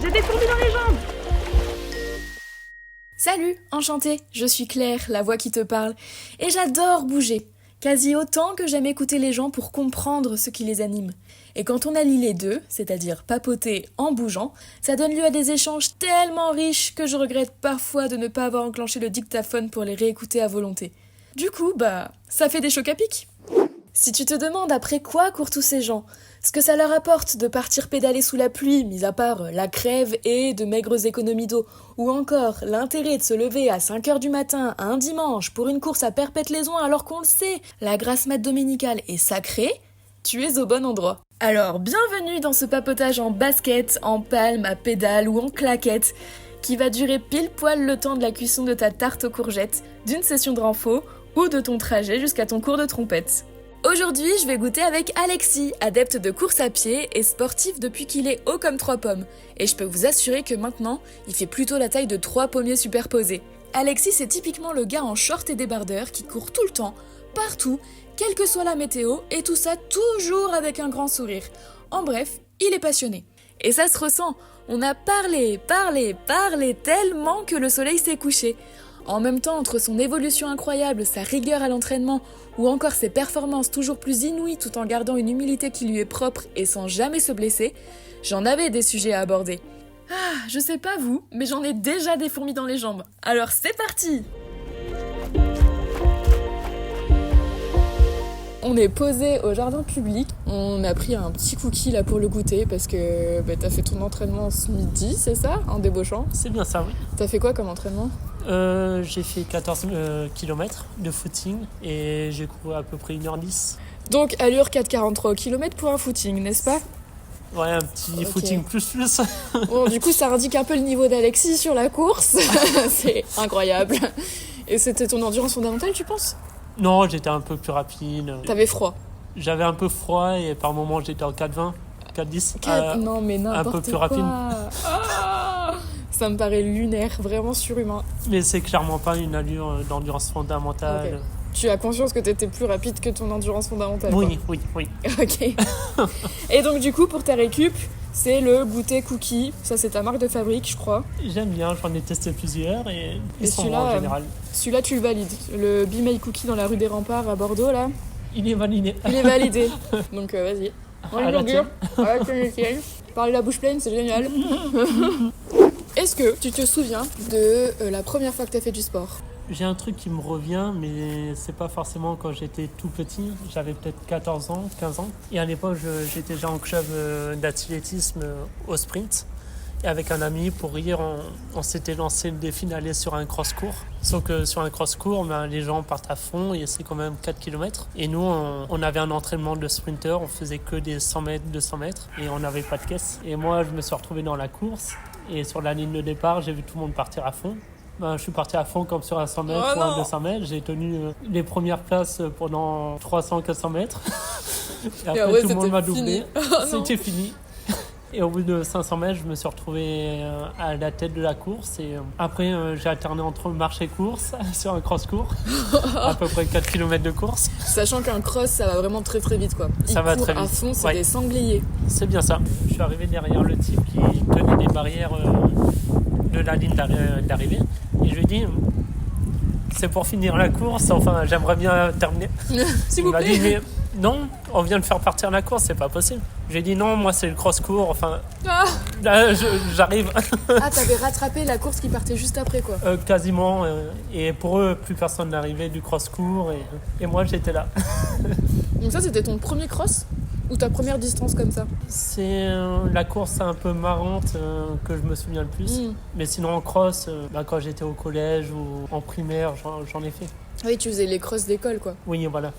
J'ai des fourmis dans les jambes! Salut, enchantée, je suis Claire, la voix qui te parle, et j'adore bouger, quasi autant que j'aime écouter les gens pour comprendre ce qui les anime. Et quand on allie les deux, c'est-à-dire papoter en bougeant, ça donne lieu à des échanges tellement riches que je regrette parfois de ne pas avoir enclenché le dictaphone pour les réécouter à volonté. Du coup, ça fait des chocs à pic. Si tu te demandes après quoi courent tous ces gens, ce que ça leur apporte de partir pédaler sous la pluie, mis à part la crève et de maigres économies d'eau, ou encore l'intérêt de se lever à 5h du matin un dimanche pour une course à Perpète-les-Oins alors qu'on le sait, la grasse mat dominicale est sacrée, tu es au bon endroit. Alors, bienvenue dans ce papotage en basket, en palme, à pédale ou en claquette, qui va durer pile poil le temps de la cuisson de ta tarte aux courgettes, d'une session de renfo ou de ton trajet jusqu'à ton cours de trompette. Aujourd'hui, je vais goûter avec Alexis, adepte de course à pied et sportif depuis qu'il est haut comme 3 pommes. Et je peux vous assurer que maintenant, il fait plutôt la taille de 3 pommiers superposés. Alexis, c'est typiquement le gars en short et débardeur qui court tout le temps, partout, quelle que soit la météo, et tout ça toujours avec un grand sourire. En bref, il est passionné. Et ça se ressent, on a parlé tellement que le soleil s'est couché. En même temps, entre son évolution incroyable, sa rigueur à l'entraînement, ou encore ses performances toujours plus inouïes tout en gardant une humilité qui lui est propre et sans jamais se blesser, j'en avais des sujets à aborder. Ah, je sais pas vous, mais j'en ai déjà des fourmis dans les jambes. Alors c'est parti! On est posé au jardin public. On a pris un petit cookie là pour le goûter parce que t'as fait ton entraînement ce midi, c'est ça? En débauchant? C'est bien ça, oui. T'as fait quoi comme entraînement? J'ai fait 14 km de footing et j'ai couru à peu près 1h10. Donc allure 4,43 km pour un footing, n'est-ce pas? Ouais, un petit footing plus. Bon, du coup, ça indique un peu le niveau d'Alexis sur la course. C'est incroyable. Et c'était ton endurance fondamentale, tu penses? Non, j'étais un peu plus rapide. T'avais froid? J'avais un peu froid et par moments j'étais en 4,20, 4,10. Non mais n'importe un peu plus quoi. rapide. Ça me paraît lunaire, vraiment surhumain. Mais c'est clairement pas une allure d'endurance fondamentale. Okay. Tu as conscience que t'étais plus rapide que ton endurance fondamentale? Oui. Ok. Et donc du coup, pour ta récup, c'est le goûter cookie. Ça, c'est ta marque de fabrique, je crois. J'aime bien, j'en ai testé plusieurs et ils sont bons en général. Celui-là, tu le valides. Le Be My Cookie dans la rue des Remparts à Bordeaux, là. Il est validé. Il est validé. Donc vas-y. Parler la bouche pleine, c'est génial. Est-ce que tu te souviens de la première fois que tu as fait du sport? J'ai un truc qui me revient, mais c'est pas forcément quand j'étais tout petit. J'avais peut-être 14 ans, 15 ans. Et à l'époque, j'étais déjà en club d'athlétisme au sprint. Et avec un ami, pour rire, on s'était lancé le défi d'aller sur un cross-court. Sauf que sur un cross-court, les gens partent à fond et c'est quand même 4 km. Et nous, on avait un entraînement de sprinter, on faisait que des 100 mètres, 200 mètres et on n'avait pas de caisse. Et moi, je me suis retrouvé dans la course et sur la ligne de départ, j'ai vu tout le monde partir à fond. Je suis parti à fond comme sur un 100 mètres ou un 200 mètres. J'ai tenu les premières places pendant 300-400 mètres. Et après, tout le monde m'a doublé. C'était fini. Et au bout de 500 mètres, je me suis retrouvé à la tête de la course. Et après, j'ai alterné entre marche et course sur un cross-court. À peu près 4 km de course. Sachant qu'un cross, ça va vraiment très très vite, quoi. Ça va très vite. À fond, c'est des sangliers. C'est bien ça. Je suis arrivé derrière le type qui tenait les barrières de la ligne d'arrivée. Et je lui ai dit, c'est pour finir la course, enfin j'aimerais bien terminer. S'il vous plaît. Il m'a dit, mais non, on vient de faire partir la course, c'est pas possible. J'ai dit non, moi c'est le cross-court, enfin là j'arrive. Ah, t'avais rattrapé la course qui partait juste après, quoi. Quasiment, et pour eux, plus personne n'arrivait du cross-court, et moi j'étais là. Donc ça, c'était ton premier cross? Ou ta première distance comme ça? C'est la course un peu marrante que je me souviens le plus. Mais sinon en cross, quand j'étais au collège ou en primaire, j'en ai fait. Oui, tu faisais les crosses d'école, quoi. Oui, voilà.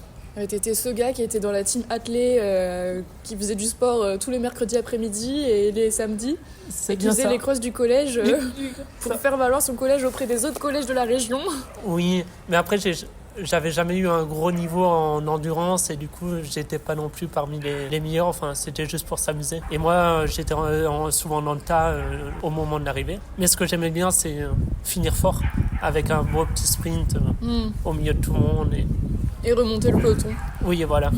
T'étais ce gars qui était dans la team athlée, qui faisait du sport tous les mercredis après-midi et les samedis. Et qui faisait les crosses du collège pour faire valoir son collège auprès des autres collèges de la région. Oui, mais après j'avais jamais eu un gros niveau en endurance et du coup j'étais pas non plus parmi les meilleurs, enfin c'était juste pour s'amuser. Et moi j'étais souvent dans le tas au moment de l'arrivée. Mais ce que j'aimais bien c'est finir fort avec un beau petit sprint au milieu de tout le monde. Et remonter le peloton. Oui, voilà.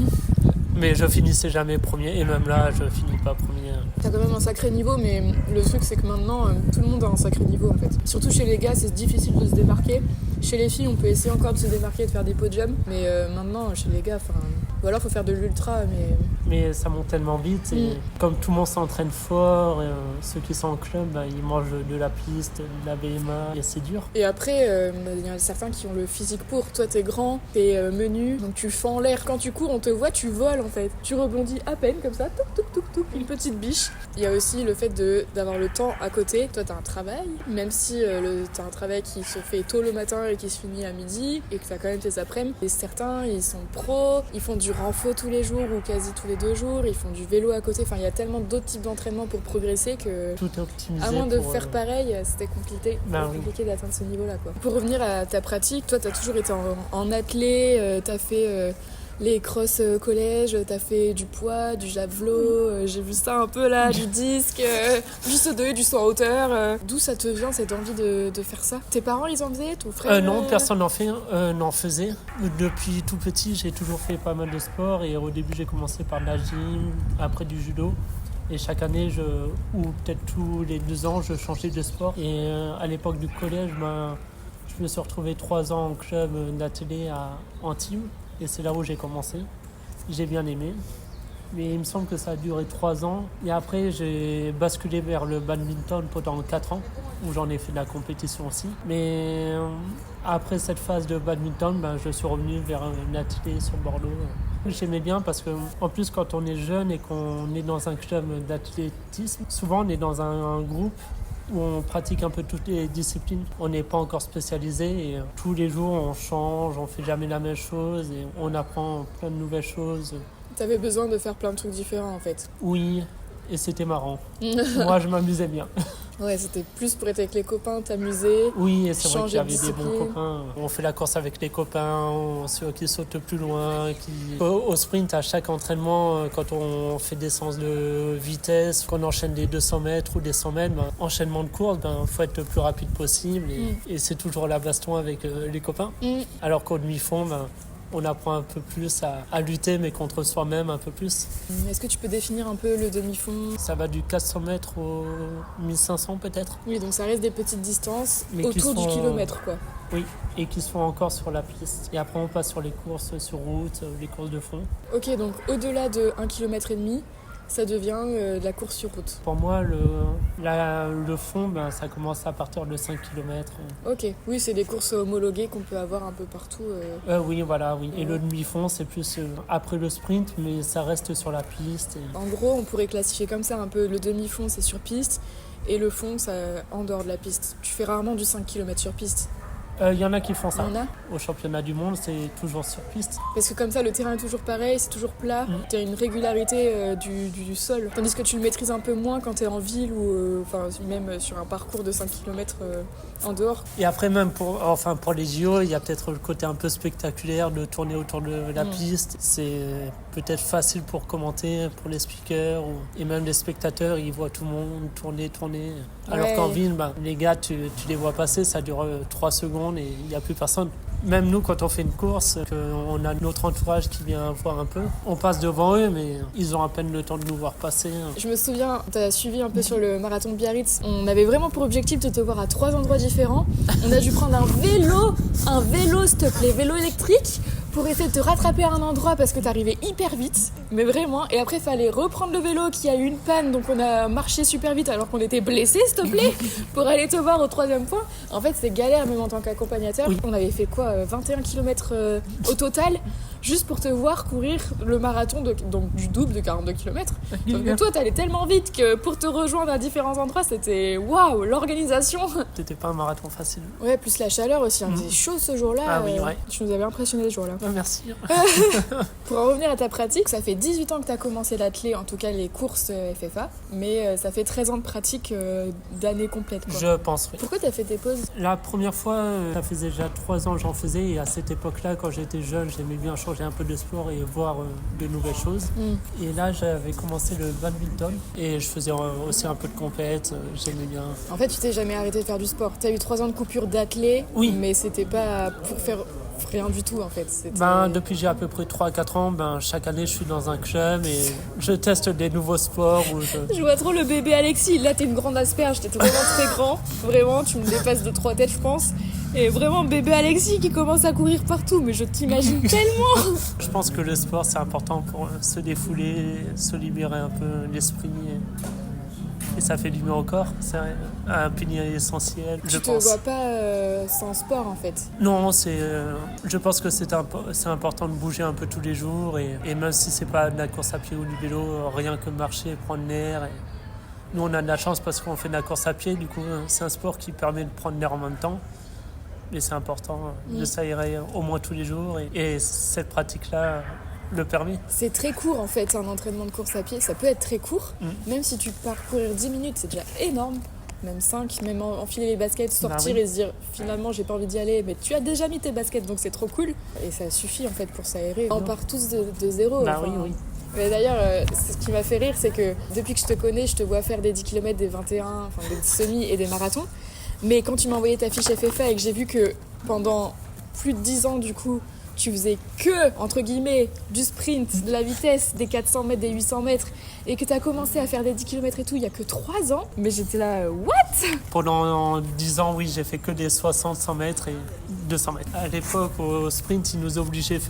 Mais je finissais jamais premier, et même là, je finis pas premier. T'as quand même un sacré niveau, mais le truc c'est que maintenant tout le monde a un sacré niveau en fait. Surtout chez les gars, c'est difficile de se démarquer. Chez les filles, on peut essayer encore de se démarquer, de faire des podiums, mais maintenant chez les gars, ou alors faut faire de l'ultra, Mais ça monte tellement vite, et comme tout le monde s'entraîne fort, ceux qui sont en club, ils mangent de la piste, de la BMA, et c'est dur. Et après, il y en a certains qui ont le physique pour. Toi, t'es grand, t'es menu, donc tu fends en l'air. Quand tu cours, on te voit, tu voles en fait. Tu rebondis à peine comme ça, touc touc touc touc, une petite biche. Il y a aussi le fait d'avoir le temps à côté. Toi, t'as un travail, même si t'as un travail qui se fait tôt le matin et qui se finit à midi, et que t'as quand même tes après-midi. Et certains, ils sont pros, ils font du renfo tous les jours ou quasi tous les 2 jours, ils font du vélo à côté. Enfin, il y a tellement d'autres types d'entraînement pour progresser que, Tout est optimisé. à moins de faire pareil, c'était compliqué d'atteindre ce niveau-là, quoi. Pour revenir à ta pratique, toi, t'as toujours été en athlé, t'as fait les crosses collège, t'as fait du poids, du javelot, j'ai vu ça un peu là, du disque, du saut de haie, du saut en hauteur. D'où ça te vient cette envie de faire ça? Tes parents, ils en faisaient? Ton frère? Non, personne n'en faisait. Depuis tout petit, j'ai toujours fait pas mal de sport, et au début, j'ai commencé par de la gym, après du judo. Et chaque année, ou peut-être tous les 2 ans, je changeais de sport. Et à l'époque du collège, je me suis retrouvé 3 ans en club d'athlé à Antibes. Et c'est là où j'ai commencé. J'ai bien aimé. Mais il me semble que ça a duré 3 ans. Et après, j'ai basculé vers le badminton pendant 4 ans, où j'en ai fait de la compétition aussi. Mais après cette phase de badminton, je suis revenu vers un athlé sur Bordeaux. J'aimais bien parce que, en plus, quand on est jeune et qu'on est dans un club d'athlétisme, souvent on est dans un groupe où on pratique un peu toutes les disciplines. On n'est pas encore spécialisé, et tous les jours on change, on fait jamais la même chose, et on apprend plein de nouvelles choses. T'avais besoin de faire plein de trucs différents en fait. Oui, et c'était marrant. Moi, je m'amusais bien. Ouais, c'était plus pour être avec les copains, t'amuser. Oui, et c'est vrai qu'il y avait des discipline. bons copains. On fait la course avec les copains, ceux qui sautent le plus loin. Au sprint, à chaque entraînement, quand on fait des séances de vitesse, qu'on enchaîne des 200 mètres ou des 100 mètres, enchaînement de course, faut être le plus rapide possible. Et c'est toujours la baston avec les copains. Alors qu'au demi-fond, on apprend un peu plus à lutter, mais contre soi-même un peu plus. Est-ce que tu peux définir un peu le demi-fond? Ça va du 400 mètres au 1500 peut-être. Oui, donc ça reste des petites distances Mais autour du kilomètre, quoi. Oui, et qui se font encore sur la piste. Et après, on passe sur les courses sur route, les courses de fond. Ok, donc au-delà de 1,5 km, ça devient de la course sur route. Pour moi, le fond, ça commence à partir de 5 km. Ok, oui, c'est des courses homologuées qu'on peut avoir un peu partout. Oui, voilà, oui. Et le demi-fond, c'est plus après le sprint, mais ça reste sur la piste. En gros, on pourrait classifier comme ça un peu. Le demi-fond, c'est sur piste, et le fond, c'est en dehors de la piste. Tu fais rarement du 5 km sur piste. Il y en a qui font ça. Il y en a ? Au championnat du monde, c'est toujours sur piste. Parce que comme ça, le terrain est toujours pareil, c'est toujours plat. Tu as une régularité du sol. Tandis que tu le maîtrises un peu moins quand tu es en ville ou même sur un parcours de 5 km en dehors. Et après, même pour les JO, il y a peut-être le côté un peu spectaculaire de tourner autour de la piste. C'est peut-être facile pour commenter, pour les speakers et même les spectateurs, ils voient tout le monde tourner. Alors qu'en ville, les gars, tu les vois passer, ça dure 3 secondes et il n'y a plus personne. Même nous, quand on fait une course, qu'on a notre entourage qui vient voir un peu, on passe devant eux, mais ils ont à peine le temps de nous voir passer. Je me souviens, tu as suivi un peu sur le marathon de Biarritz. On avait vraiment pour objectif de te voir à 3 endroits différents. On a dû prendre un vélo, s'il te plaît, vélo électrique, pour essayer de te rattraper à un endroit parce que t'arrivais hyper vite, mais vraiment. Et après, il fallait reprendre le vélo qui a eu une panne, donc on a marché super vite alors qu'on était blessés, s'il te plaît, pour aller te voir au 3e point. En fait, c'est galère même en tant qu'accompagnateur. On avait fait quoi, 21 km au total, juste pour te voir courir le marathon donc du double de 42 km. Sauf que toi, t'allais tellement vite que pour te rejoindre à différents endroits, c'était waouh, l'organisation. C'était pas un marathon facile. Ouais, plus la chaleur aussi, il faisait chaud ce jour-là. Ah oui, ouais. Tu nous avais impressionné ce jour-là. Merci. Pour en revenir à ta pratique, ça fait 18 ans que tu as commencé l'athlé, en tout cas les courses FFA, mais ça fait 13 ans de pratique d'année complète, quoi. Je pense, oui. Pourquoi tu as fait tes pauses ? La première fois, ça faisait déjà 3 ans que j'en faisais, et à cette époque-là, quand j'étais jeune, j'aimais bien changer un peu de sport et voir de nouvelles choses. Et là, j'avais commencé le badminton et je faisais aussi un peu de compète, j'aimais bien. En fait, tu t'es jamais arrêté de faire du sport. Tu as eu 3 ans de coupure d'athlé, oui. Mais c'était pas pour faire rien du tout en fait. C'était- Depuis que j'ai à peu près 3-4 ans, chaque année je suis dans un club et je teste des nouveaux sports. Je vois trop le bébé Alexis. Là, t'es une grande asperge, t'es vraiment très grand. Vraiment, tu me dépasses de 3 têtes, je pense. Et vraiment, bébé Alexis qui commence à courir partout. Mais je t'imagine tellement. Je pense que le sport c'est important pour se défouler, se libérer un peu l'esprit. Et ça fait du bien au corps. C'est un pilier essentiel, je Tu te pense. vois pas sans sport en fait. Non, je pense que c'est important de bouger un peu tous les jours. Et même si c'est pas de la course à pied ou du vélo, rien que marcher, prendre l'air. Nous, on a de la chance parce qu'on fait de la course à pied. Du coup, c'est un sport qui permet de prendre l'air en même temps. Mais c'est important de s'aérer au moins tous les jours. Et cette pratique-là le permet. C'est très court en fait, un entraînement de course à pied. Ça peut être très court. Même si tu pars courir 10 minutes, c'est déjà énorme. Même 5, même enfiler les baskets, sortir oui. et se dire finalement j'ai pas envie d'y aller. Mais tu as déjà mis tes baskets donc c'est trop cool. Et ça suffit en fait pour s'aérer. On part tous de zéro. Oui. Mais d'ailleurs, ce qui m'a fait rire, c'est que depuis que je te connais, je te vois faire des 10 km, des 21, enfin des semis et des marathons. Mais quand tu m'as envoyé ta fiche FFA et que j'ai vu que pendant plus de 10 ans, du coup, tu faisais que, entre guillemets, du sprint, de la vitesse, des 400 mètres, des 800 mètres, et que tu as commencé à faire des 10 km et tout il y a que 3 ans, mais j'étais là, what? Pendant 10 ans, oui, j'ai fait que des 60, 100 mètres et 200 mètres. À l'époque, au sprint, ils nous obligeaient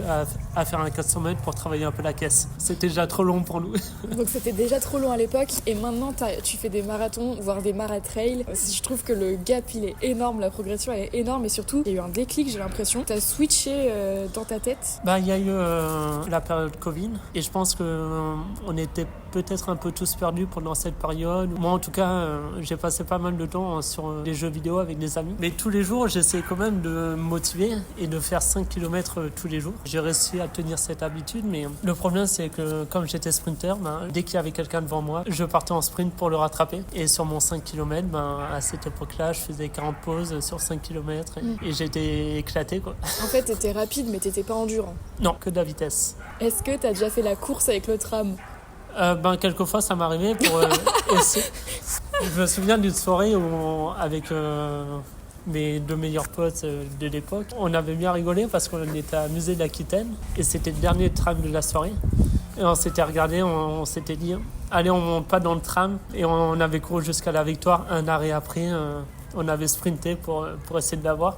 à faire un 400 mètres pour travailler un peu la caisse. C'était déjà trop long pour nous. Donc c'était déjà trop long à l'époque, et maintenant tu fais des marathons, voire des maratrails. Je trouve que le gap, il est énorme, la progression, elle est énorme, et surtout, il y a eu un déclic, j'ai l'impression. Tu as switché dans ta tête. Il y a eu la période Covid et je pense qu'on était peut-être un peu tous perdus pendant cette période. Moi, en tout cas, j'ai passé pas mal de temps sur des jeux vidéo avec des amis. Mais tous les jours, j'essaie quand même de me motiver et de faire 5 km tous les jours. J'ai réussi à tenir cette habitude, mais le problème, c'est que comme j'étais sprinter, dès qu'il y avait quelqu'un devant moi, je partais en sprint pour le rattraper. Et sur mon 5 km, à cette époque-là, je faisais 40 pauses sur 5 km et j'étais éclaté, quoi. En fait, t'étais rapide, mais t'étais pas endurant. Non, que de la vitesse. Est-ce que t'as déjà fait la course avec le tram? Quelquefois ça m'arrivait pour essayer. Je me souviens d'une soirée où avec mes 2 meilleurs potes de l'époque, on avait bien rigolé parce qu'on était à Musée d'Aquitaine et c'était le dernier tram de la soirée. Et on s'était regardé, on s'était dit allez, on monte pas dans le tram, et on avait couru jusqu'à la victoire. Un arrêt après, on avait sprinté pour essayer de l'avoir.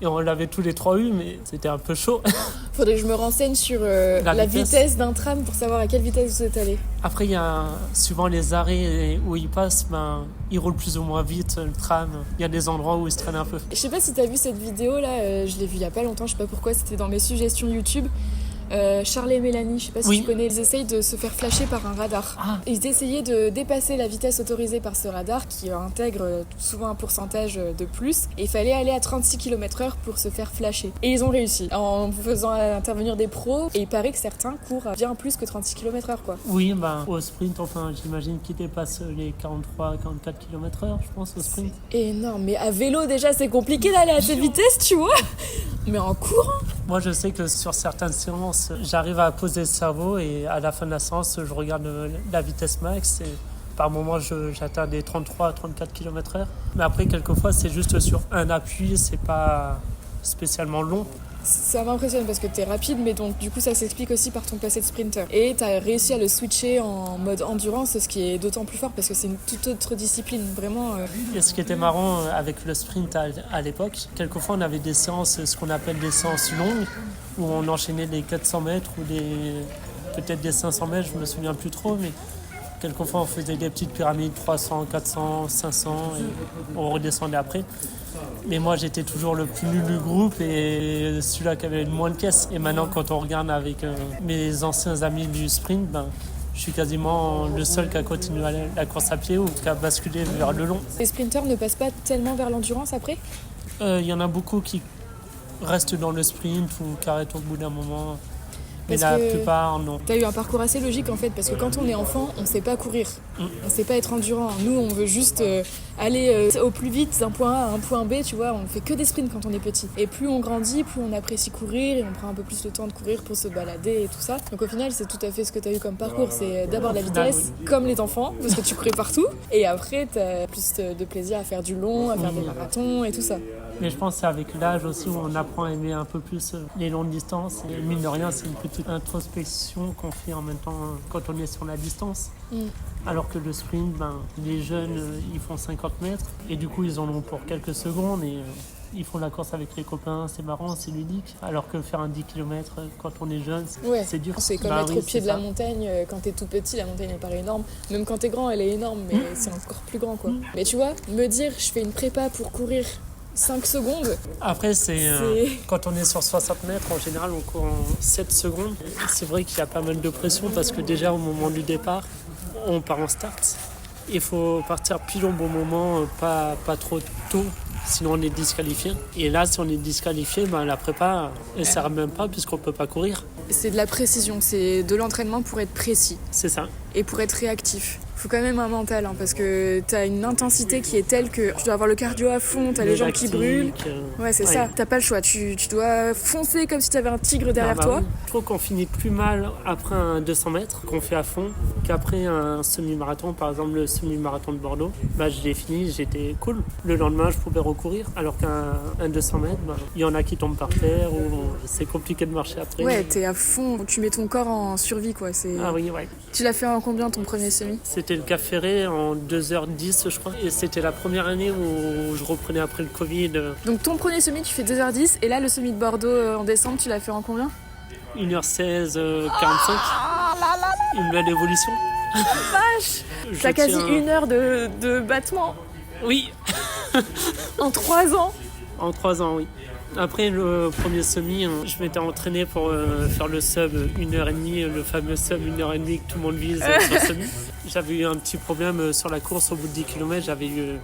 Et on l'avait tous les 3 eu, mais c'était un peu chaud. Faudrait que je me renseigne sur la vitesse d'un tram pour savoir à quelle vitesse vous êtes allé. Après, il y a suivant les arrêts où il passe, il roule plus ou moins vite, le tram. Il y a des endroits où il se traîne un peu. Je sais pas si t'as vu cette vidéo là, je l'ai vue il y a pas longtemps, je sais pas pourquoi, c'était dans mes suggestions YouTube. Charles et Mélanie, je sais pas si Oui. tu connais, ils essayent de se faire flasher par un radar. Ah. Ils essayaient de dépasser la vitesse autorisée par ce radar qui intègre souvent un pourcentage de plus. Et il fallait aller à 36 km/h pour se faire flasher. Et ils ont réussi en faisant intervenir des pros. Et il paraît que certains courent bien plus que 36 km/h quoi. Oui, au sprint, j'imagine qu'il dépasse les 43-44 km/h, je pense, au sprint. Énorme, mais à vélo déjà c'est compliqué d'aller à cette vitesse, tu vois. Mais en courant. Moi, je sais que sur certaines séances, j'arrive à poser le cerveau et à la fin de la séance, je regarde la vitesse max et par moment, j'atteins des 33-34 km/h. Mais après, quelquefois, c'est juste sur un appui, c'est pas spécialement long. Ça m'impressionne parce que t'es rapide, mais donc du coup ça s'explique aussi par ton passé de sprinter. Et t'as réussi à le switcher en mode endurance, ce qui est d'autant plus fort parce que c'est une toute autre discipline, vraiment. Et ce qui était marrant avec le sprint à l'époque, quelquefois on avait des séances, ce qu'on appelle des séances longues, où on enchaînait des 400 mètres ou peut-être des 500 mètres, je me souviens plus trop, mais quelquefois on faisait des petites pyramides, 300, 400, 500, et on redescendait après. Mais moi j'étais toujours le plus nul du groupe et celui-là qui avait le moins de caisses. Et maintenant quand on regarde avec mes anciens amis du sprint, je suis quasiment le seul qui a continué la course à pied ou qui a basculé vers le long. Les sprinters ne passent pas tellement vers l'endurance après? Il y en a beaucoup qui restent dans le sprint ou qui arrêtent au bout d'un moment. Mais Parce la que plupart, non. t'as eu un parcours assez logique en fait, parce que quand on est enfant, on sait pas courir, on sait pas être endurant. Nous, on veut juste aller au plus vite d'un point A à un point B, tu vois, on fait que des sprints quand on est petit. Et plus on grandit, plus on apprécie courir et on prend un peu plus le temps de courir pour se balader et tout ça. Donc au final, c'est tout à fait ce que t'as eu comme parcours, c'est d'abord la vitesse, comme les enfants, parce que tu courais partout, et après t'as plus de plaisir à faire du long, à faire des marathons et tout ça. Mais je pense que c'est avec l'âge aussi où on apprend à aimer un peu plus les longues distances. Et mine de rien, c'est une petite introspection qu'on fait en même temps quand on est sur la distance. Alors que le sprint, les jeunes, ils font 50 mètres et du coup, ils en ont pour quelques secondes et ils font la course avec les copains, c'est marrant, c'est ludique. Alors que faire un 10 km quand on est jeune, c'est dur. C'est comme être au pied de la montagne, quand t'es tout petit, la montagne elle paraît énorme. Même quand t'es grand, elle est énorme, mais c'est encore plus grand quoi. Mais tu vois, me dire, je fais une prépa pour courir 5 secondes. Après, quand on est sur 60 mètres, en général, on court en 7 secondes. C'est vrai qu'il y a pas mal de pression parce que déjà, au moment du départ, on part en start. Il faut partir pile au bon moment, pas trop tôt, sinon on est disqualifié. Et là, si on est disqualifié, la prépa, elle ne sert même pas puisqu'on ne peut pas courir. C'est de la précision, c'est de l'entraînement pour être précis. C'est ça. Et pour être réactif. Faut quand même un mental, parce que t'as une intensité qui est telle que tu dois avoir le cardio à fond, t'as les jambes qui brûlent. Ouais, c'est ça, t'as pas le choix. Tu dois foncer comme si t'avais un tigre derrière toi. Oui. Je trouve qu'on finit plus mal après un 200 mètres qu'on fait à fond qu'après un semi-marathon. Par exemple, le semi-marathon de Bordeaux, je l'ai fini, j'étais cool. Le lendemain, je pouvais recourir, alors qu'un 200 mètres, il y en a qui tombent par terre ou c'est compliqué de marcher après. Ouais, t'es à fond, tu mets ton corps en survie, quoi. Ah oui, ouais. Tu l'as fait en combien ton premier semi ? C'était le Cap Ferré en 2h10, je crois. Et c'était la première année où je reprenais après le Covid. Donc ton premier semi, tu fais 2h10. Et là, le semi de Bordeaux en décembre, tu l'as fait en combien ? 1h16, 45. Une belle évolution. Vache ! T'as quasi 1 heure de battement. Oui. En 3 ans. En 3 ans, oui. Après le premier semi, je m'étais entraîné pour faire le sub 1h30, le fameux sub 1h30 que tout le monde vise sur le semi. J'avais eu un petit problème sur la course au bout de 10 km, j'avais eu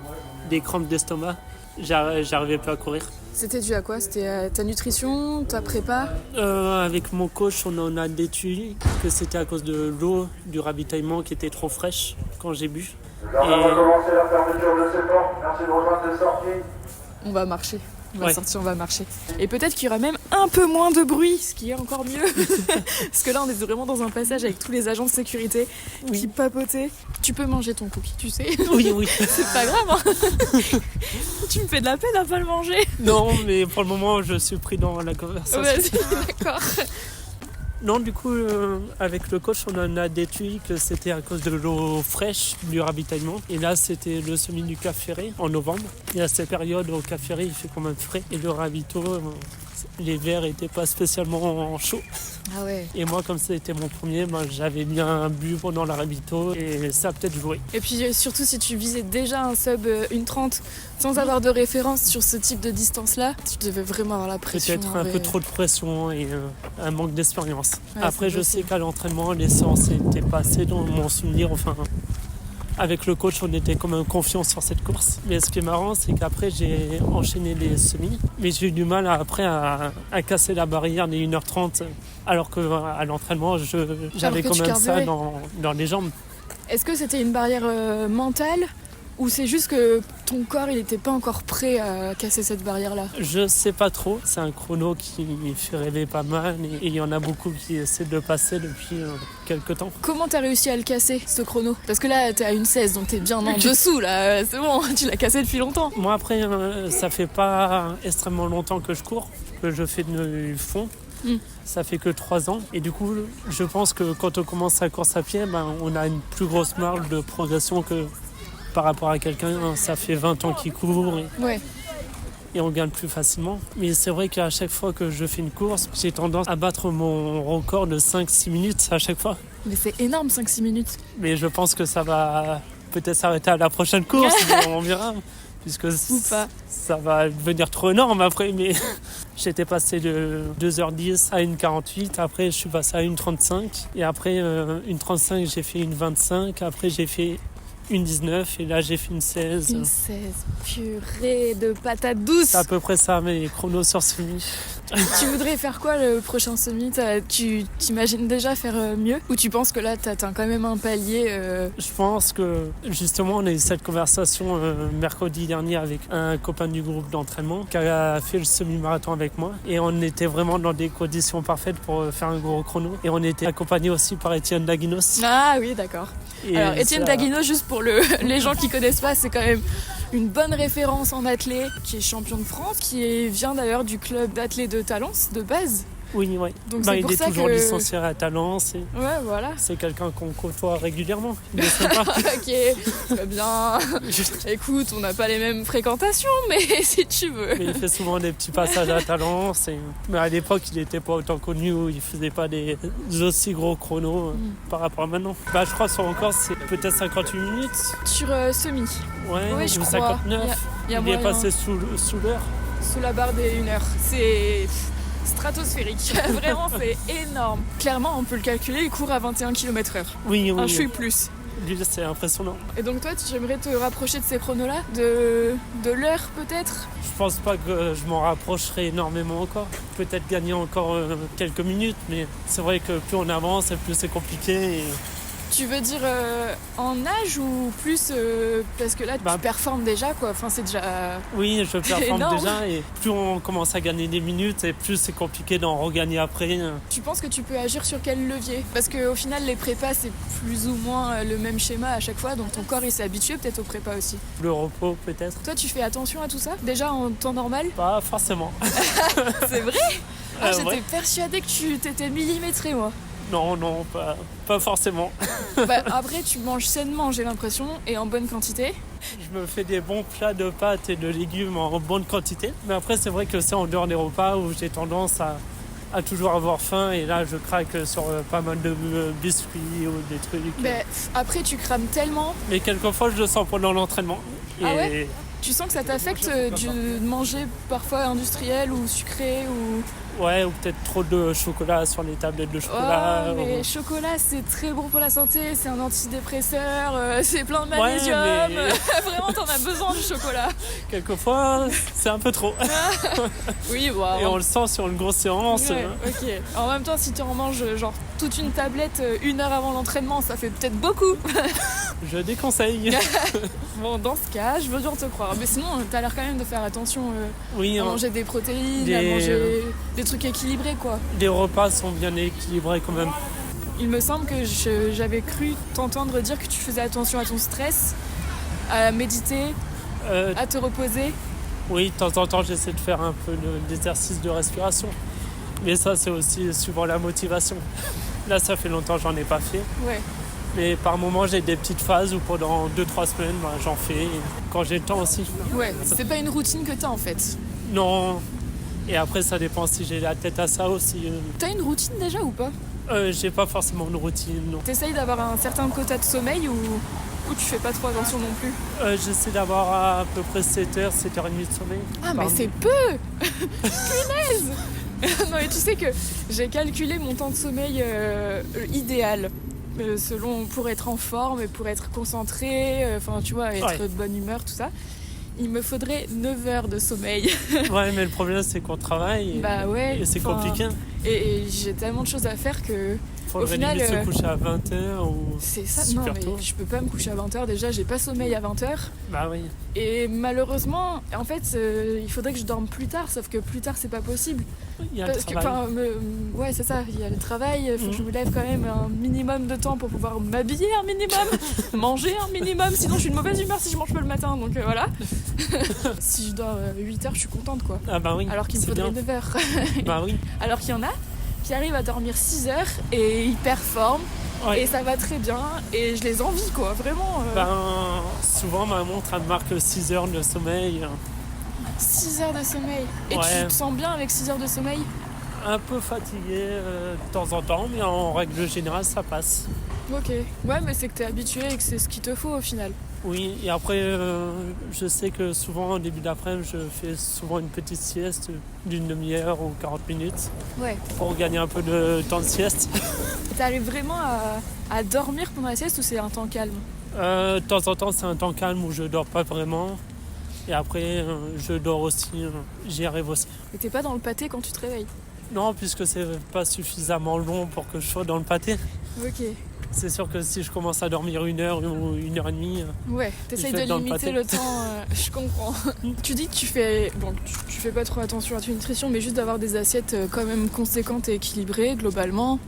des crampes d'estomac, j'arrivais pas à courir. C'était dû à quoi ? C'était ta nutrition, ta prépa ? Avec mon coach, on en a déduit que c'était à cause de l'eau, du ravitaillement qui était trop fraîche quand j'ai bu. On va commencer la fermeture de ces portes. Merci de rejoindre les sorties. On va marcher. On va sortir, on va marcher. Et peut-être qu'il y aura même un peu moins de bruit, ce qui est encore mieux. Parce que là, on est vraiment dans un passage avec tous les agents de sécurité qui papotaient. Tu peux manger ton cookie, tu sais. Oui. C'est pas grave, hein. Tu me fais de la peine à pas le manger. Non, mais pour le moment, je suis pris dans la conversation. Vas-y, d'accord. Non, du coup, avec le coach, on en a déduit que c'était à cause de l'eau fraîche, du ravitaillement. Et là, c'était le semi du Cap Ferré en novembre. Et à cette période, au Cap Ferré, il fait quand même frais. Et le ravito, les verres n'étaient pas spécialement chauds. Ah ouais. Et moi, comme c'était mon premier, j'avais bien bu pendant la ravito et ça a peut-être joué. Et puis surtout, si tu visais déjà un sub 1:30 sans avoir de référence sur ce type de distance-là, tu devais vraiment avoir la pression. Peut-être un peu trop de pression et un manque d'expérience. Ouais, après, je sais qu'à l'entraînement, les séances n'étaient pas assez dans mon souvenir. Enfin, avec le coach, on était quand même confiants sur cette course. Mais ce qui est marrant, c'est qu'après, j'ai enchaîné les semis. Mais j'ai eu du mal après à casser la barrière des 1h30. Alors qu'à l'entraînement, j'avais quand même ça dans les jambes. Est-ce que c'était une barrière mentale ou c'est juste que ton corps il n'était pas encore prêt à casser cette barrière-là ? Je sais pas trop. C'est un chrono qui fait rêver pas mal et il y en a beaucoup qui essaient de le passer depuis quelques temps. Comment t'as réussi à le casser, ce chrono ? Parce que là, t'es à 1:16, donc t'es bien en dessous, là. C'est bon, tu l'as cassé depuis longtemps. Moi, après, ça fait pas extrêmement longtemps que je cours, que je fais du fond. Ça fait que 3 ans et du coup je pense que quand on commence la course à pied, on a une plus grosse marge de progression que par rapport à quelqu'un, ça fait 20 ans qu'il court et on gagne plus facilement. Mais c'est vrai qu'à chaque fois que je fais une course, j'ai tendance à battre mon record de 5-6 minutes à chaque fois. Mais c'est énorme, 5-6 minutes. Mais je pense que ça va peut-être s'arrêter à la prochaine course, on verra. Puisque ça va devenir trop énorme après, mais j'étais passé de 2h10 à 1h48, après je suis passé à 1h35, et après 1h35 j'ai fait 1h25, après j'ai fait 1h19, et là j'ai fait 1h16. 1h16, purée de patates douces. C'est à peu près ça, mes chronos sur semi. Tu voudrais faire quoi le prochain semi? Tu t'imagines déjà faire mieux? Ou tu penses que là, t'atteins quand même un palier Je pense que justement on a eu cette conversation mercredi dernier avec un copain du groupe d'entraînement qui a fait le semi-marathon avec moi et on était vraiment dans des conditions parfaites pour faire un gros chrono et on était accompagné aussi par Étienne Daguinos. Ah oui, d'accord. Et Alors Étienne ça- Daguinos, juste pour les gens qui connaissent pas, c'est quand même une bonne référence en athlée, qui est champion de France, vient d'ailleurs du club d'athlée de Talence de base. Oui, ouais. Donc c'est il pour est ça toujours que... licencié à Talence. Ouais, voilà. C'est quelqu'un qu'on côtoie régulièrement. Il est sympa. Ok, très bien. Écoute, on n'a pas les mêmes fréquentations, mais si tu veux. Mais il fait souvent des petits passages à Talence. Mais à l'époque, il n'était pas autant connu où il faisait pas des aussi gros chronos par rapport à maintenant. Je crois que son record, c'est peut-être 58 minutes. Sur semi, Ouais, oui, je ou crois. 59. Il y a Il moyen. est passé sous l'heure. Sous la barre des 1 heure. C'est stratosphérique. Vraiment, c'est énorme. Clairement, on peut le calculer, il court à 21 km/h. Oui, Un oui. chouï plus. Lui, c'est impressionnant. Et donc toi, tu aimerais te rapprocher de ces chronos-là, de l'heure peut-être? Je pense pas que je m'en rapprocherai énormément encore. Peut-être gagner encore quelques minutes, mais c'est vrai que plus on avance, plus c'est compliqué. Et... Tu veux dire en âge ou plus parce que là tu performes déjà quoi, enfin c'est déjà... Oui, je performe énorme. déjà et plus on commence à gagner des minutes et plus c'est compliqué d'en regagner après. Tu penses que tu peux agir sur quel levier? Parce qu'au final les prépas c'est plus ou moins le même schéma à chaque fois, donc ton corps il s'est habitué peut-être aux prépas aussi. Le repos peut-être. Toi tu fais attention à tout ça? Déjà en temps normal? Pas forcément. C'est vrai? J'étais Ouais. persuadée que tu t'étais millimétré moi. Non, pas forcément. Après tu manges sainement j'ai l'impression et en bonne quantité. Je me fais des bons plats de pâtes et de légumes en bonne quantité. Mais après c'est vrai que c'est en dehors des repas où j'ai tendance à toujours avoir faim et là je craque sur pas mal de biscuits ou des trucs. Après tu crames tellement. Mais quelquefois je le sens pendant l'entraînement. Ah ouais? Tu sens que ça t'affecte de manger parfois industriel ou sucré ou... Ouais, ou peut-être trop de chocolat sur les tablettes de chocolat. Oh, mais chocolat c'est très bon pour la santé, c'est un antidépresseur, c'est plein de Ouais, magnésium. mais- Vraiment t'en as besoin du chocolat. Quelquefois, c'est un peu trop. Oui, wow. Et on le sent sur une grosse séance. Ouais, ok. En même temps, si tu en manges genre toute une tablette 1 heure avant l'entraînement, ça fait peut-être beaucoup. Je déconseille. Bon, dans ce cas, je veux bien te croire. Mais sinon, t'as l'air quand même de faire attention Oui, à manger des protéines, Des- à manger des trucs équilibrés, quoi. les repas sont bien équilibrés quand même. Il me semble que j'avais cru t'entendre dire que tu faisais attention à ton stress, à méditer, à te reposer. Oui, de temps en temps, j'essaie de faire un peu d'exercice de respiration. Mais ça, c'est aussi suivant la motivation. Là, ça fait longtemps que j'en ai pas fait. Ouais. Mais par moments, j'ai des petites phases où pendant 2-3 semaines, j'en fais. Et quand j'ai le temps aussi. Ouais, c'est pas une routine que t'as en fait. Non. Et après, ça dépend si j'ai la tête à ça aussi. T'as une routine déjà ou pas? J'ai pas forcément une routine, non. T'essayes d'avoir un certain quota de sommeil ou tu fais pas trop attention non plus? J'essaie d'avoir à peu près 7h, 7h30 de sommeil. Ah mais par c'est nuit. peu. Punaise. Non mais tu sais que j'ai calculé mon temps de sommeil idéal. Pour être en forme et pour être concentré, enfin tu vois, être de bonne humeur, tout ça. Il me faudrait 9 heures de sommeil. Ouais, mais le problème, c'est qu'on travaille. Bah ouais. Et c'est enfin, compliqué. Et j'ai tellement de choses à faire que... Faudrait final, limite se coucher à 20h ou C'est ça, non super mais tôt. je peux pas me coucher à 20h déjà, j'ai pas sommeil à 20h. Bah oui. Et malheureusement, en fait, il faudrait que je dorme plus tard, sauf que plus tard c'est pas possible. Il y a le Parce que, travail. ouais, c'est ça, il y a le travail, il faut que je me lève quand même un minimum de temps pour pouvoir m'habiller un minimum, manger un minimum, sinon je suis de mauvaise humeur si je mange pas le matin, donc voilà. Si je dors 8 heures, je suis contente quoi. Ah bah oui. Alors qu'il me c'est faudrait bien. 9 heures. Bah oui. Alors qu'il y en a qui arrivent à dormir 6 heures et ils performent Ouais. et ça va très bien et je les envie quoi, vraiment. Ben, souvent ma montre elle marque 6 heures de sommeil. 6 heures de sommeil. Et Ouais. tu te sens bien avec 6 heures de sommeil? Un peu fatigué de temps en temps, mais en règle générale ça passe. Ok. Ouais, mais c'est que t'es habitué et que c'est ce qu'il te faut au final. Oui, et après je sais que souvent au début d'après-midi je fais souvent une petite sieste d'une demi-heure ou 40 minutes Ouais. pour gagner un peu de temps de sieste. T'arrives vraiment à dormir pendant la sieste ou c'est un temps calme? De temps en temps c'est un temps calme où je dors pas vraiment. Et après, je dors aussi, j'y arrive aussi. Et t'es pas dans le pâté quand tu te réveilles? Non, puisque c'est pas suffisamment long pour que je sois dans le pâté. Ok. C'est sûr que si je commence à dormir 1 heure ou 1h30, Ouais, t'essayes Je vais de être dans le limiter pâté. le temps, je comprends. Tu dis que tu fais pas trop attention à ta nutrition, mais juste d'avoir des assiettes quand même conséquentes et équilibrées globalement.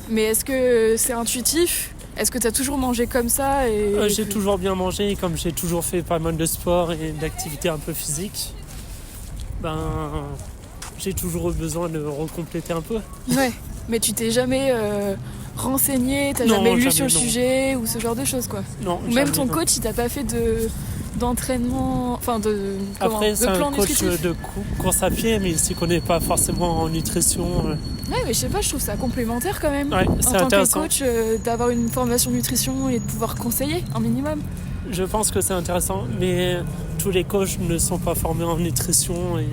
Mais est-ce que c'est intuitif? Est-ce que t'as toujours mangé comme ça et... j'ai toujours bien mangé, et comme j'ai toujours fait pas mal de sport et d'activités un peu physiques, j'ai toujours eu besoin de recompléter un peu. Ouais, mais tu t'es jamais renseigné, t'as Non, jamais lu jamais, sur le non. sujet ou ce genre de choses quoi. Non, Ou même jamais, ton non. coach il t'a pas fait d'entraînement, enfin de Après, c'est plan un coach nutritif. de course à pied, mais il s'y connaît pas forcément en nutrition. Ouais, mais je sais pas, je trouve ça complémentaire quand même. Ouais, En c'est tant que intéressant. coach, d'avoir une formation nutrition et de pouvoir conseiller un minimum. Je pense que c'est intéressant, mais tous les coachs ne sont pas formés en nutrition. Et...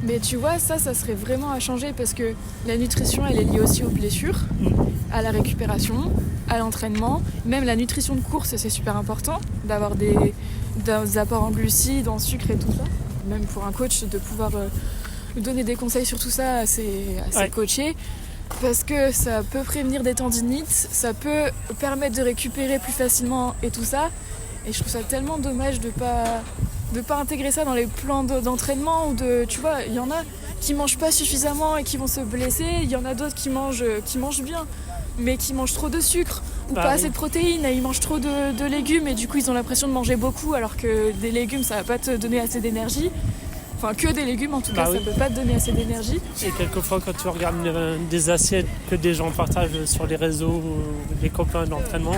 Mais tu vois, ça serait vraiment à changer parce que la nutrition, elle est liée aussi aux blessures, à la récupération, à l'entraînement. Même la nutrition de course, c'est super important d'avoir des apports en glucides, en sucre et tout ça. Même pour un coach, de pouvoir donner des conseils sur tout ça à ses coachés. Parce que ça peut prévenir des tendinites, ça peut permettre de récupérer plus facilement et tout ça. Et je trouve ça tellement dommage de pas intégrer ça dans les plans d'entraînement ou tu vois, il y en a qui mangent pas suffisamment et qui vont se blesser, il y en a d'autres qui mangent bien mais qui mangent trop de sucre ou pas assez de protéines, et ils mangent trop de légumes et du coup ils ont l'impression de manger beaucoup alors que des légumes ça va pas te donner assez d'énergie. Enfin, que des légumes en tout cas, ça peut pas te donner assez d'énergie. Et quelquefois, quand tu regardes des assiettes que des gens partagent sur les réseaux ou les copains d'entraînement,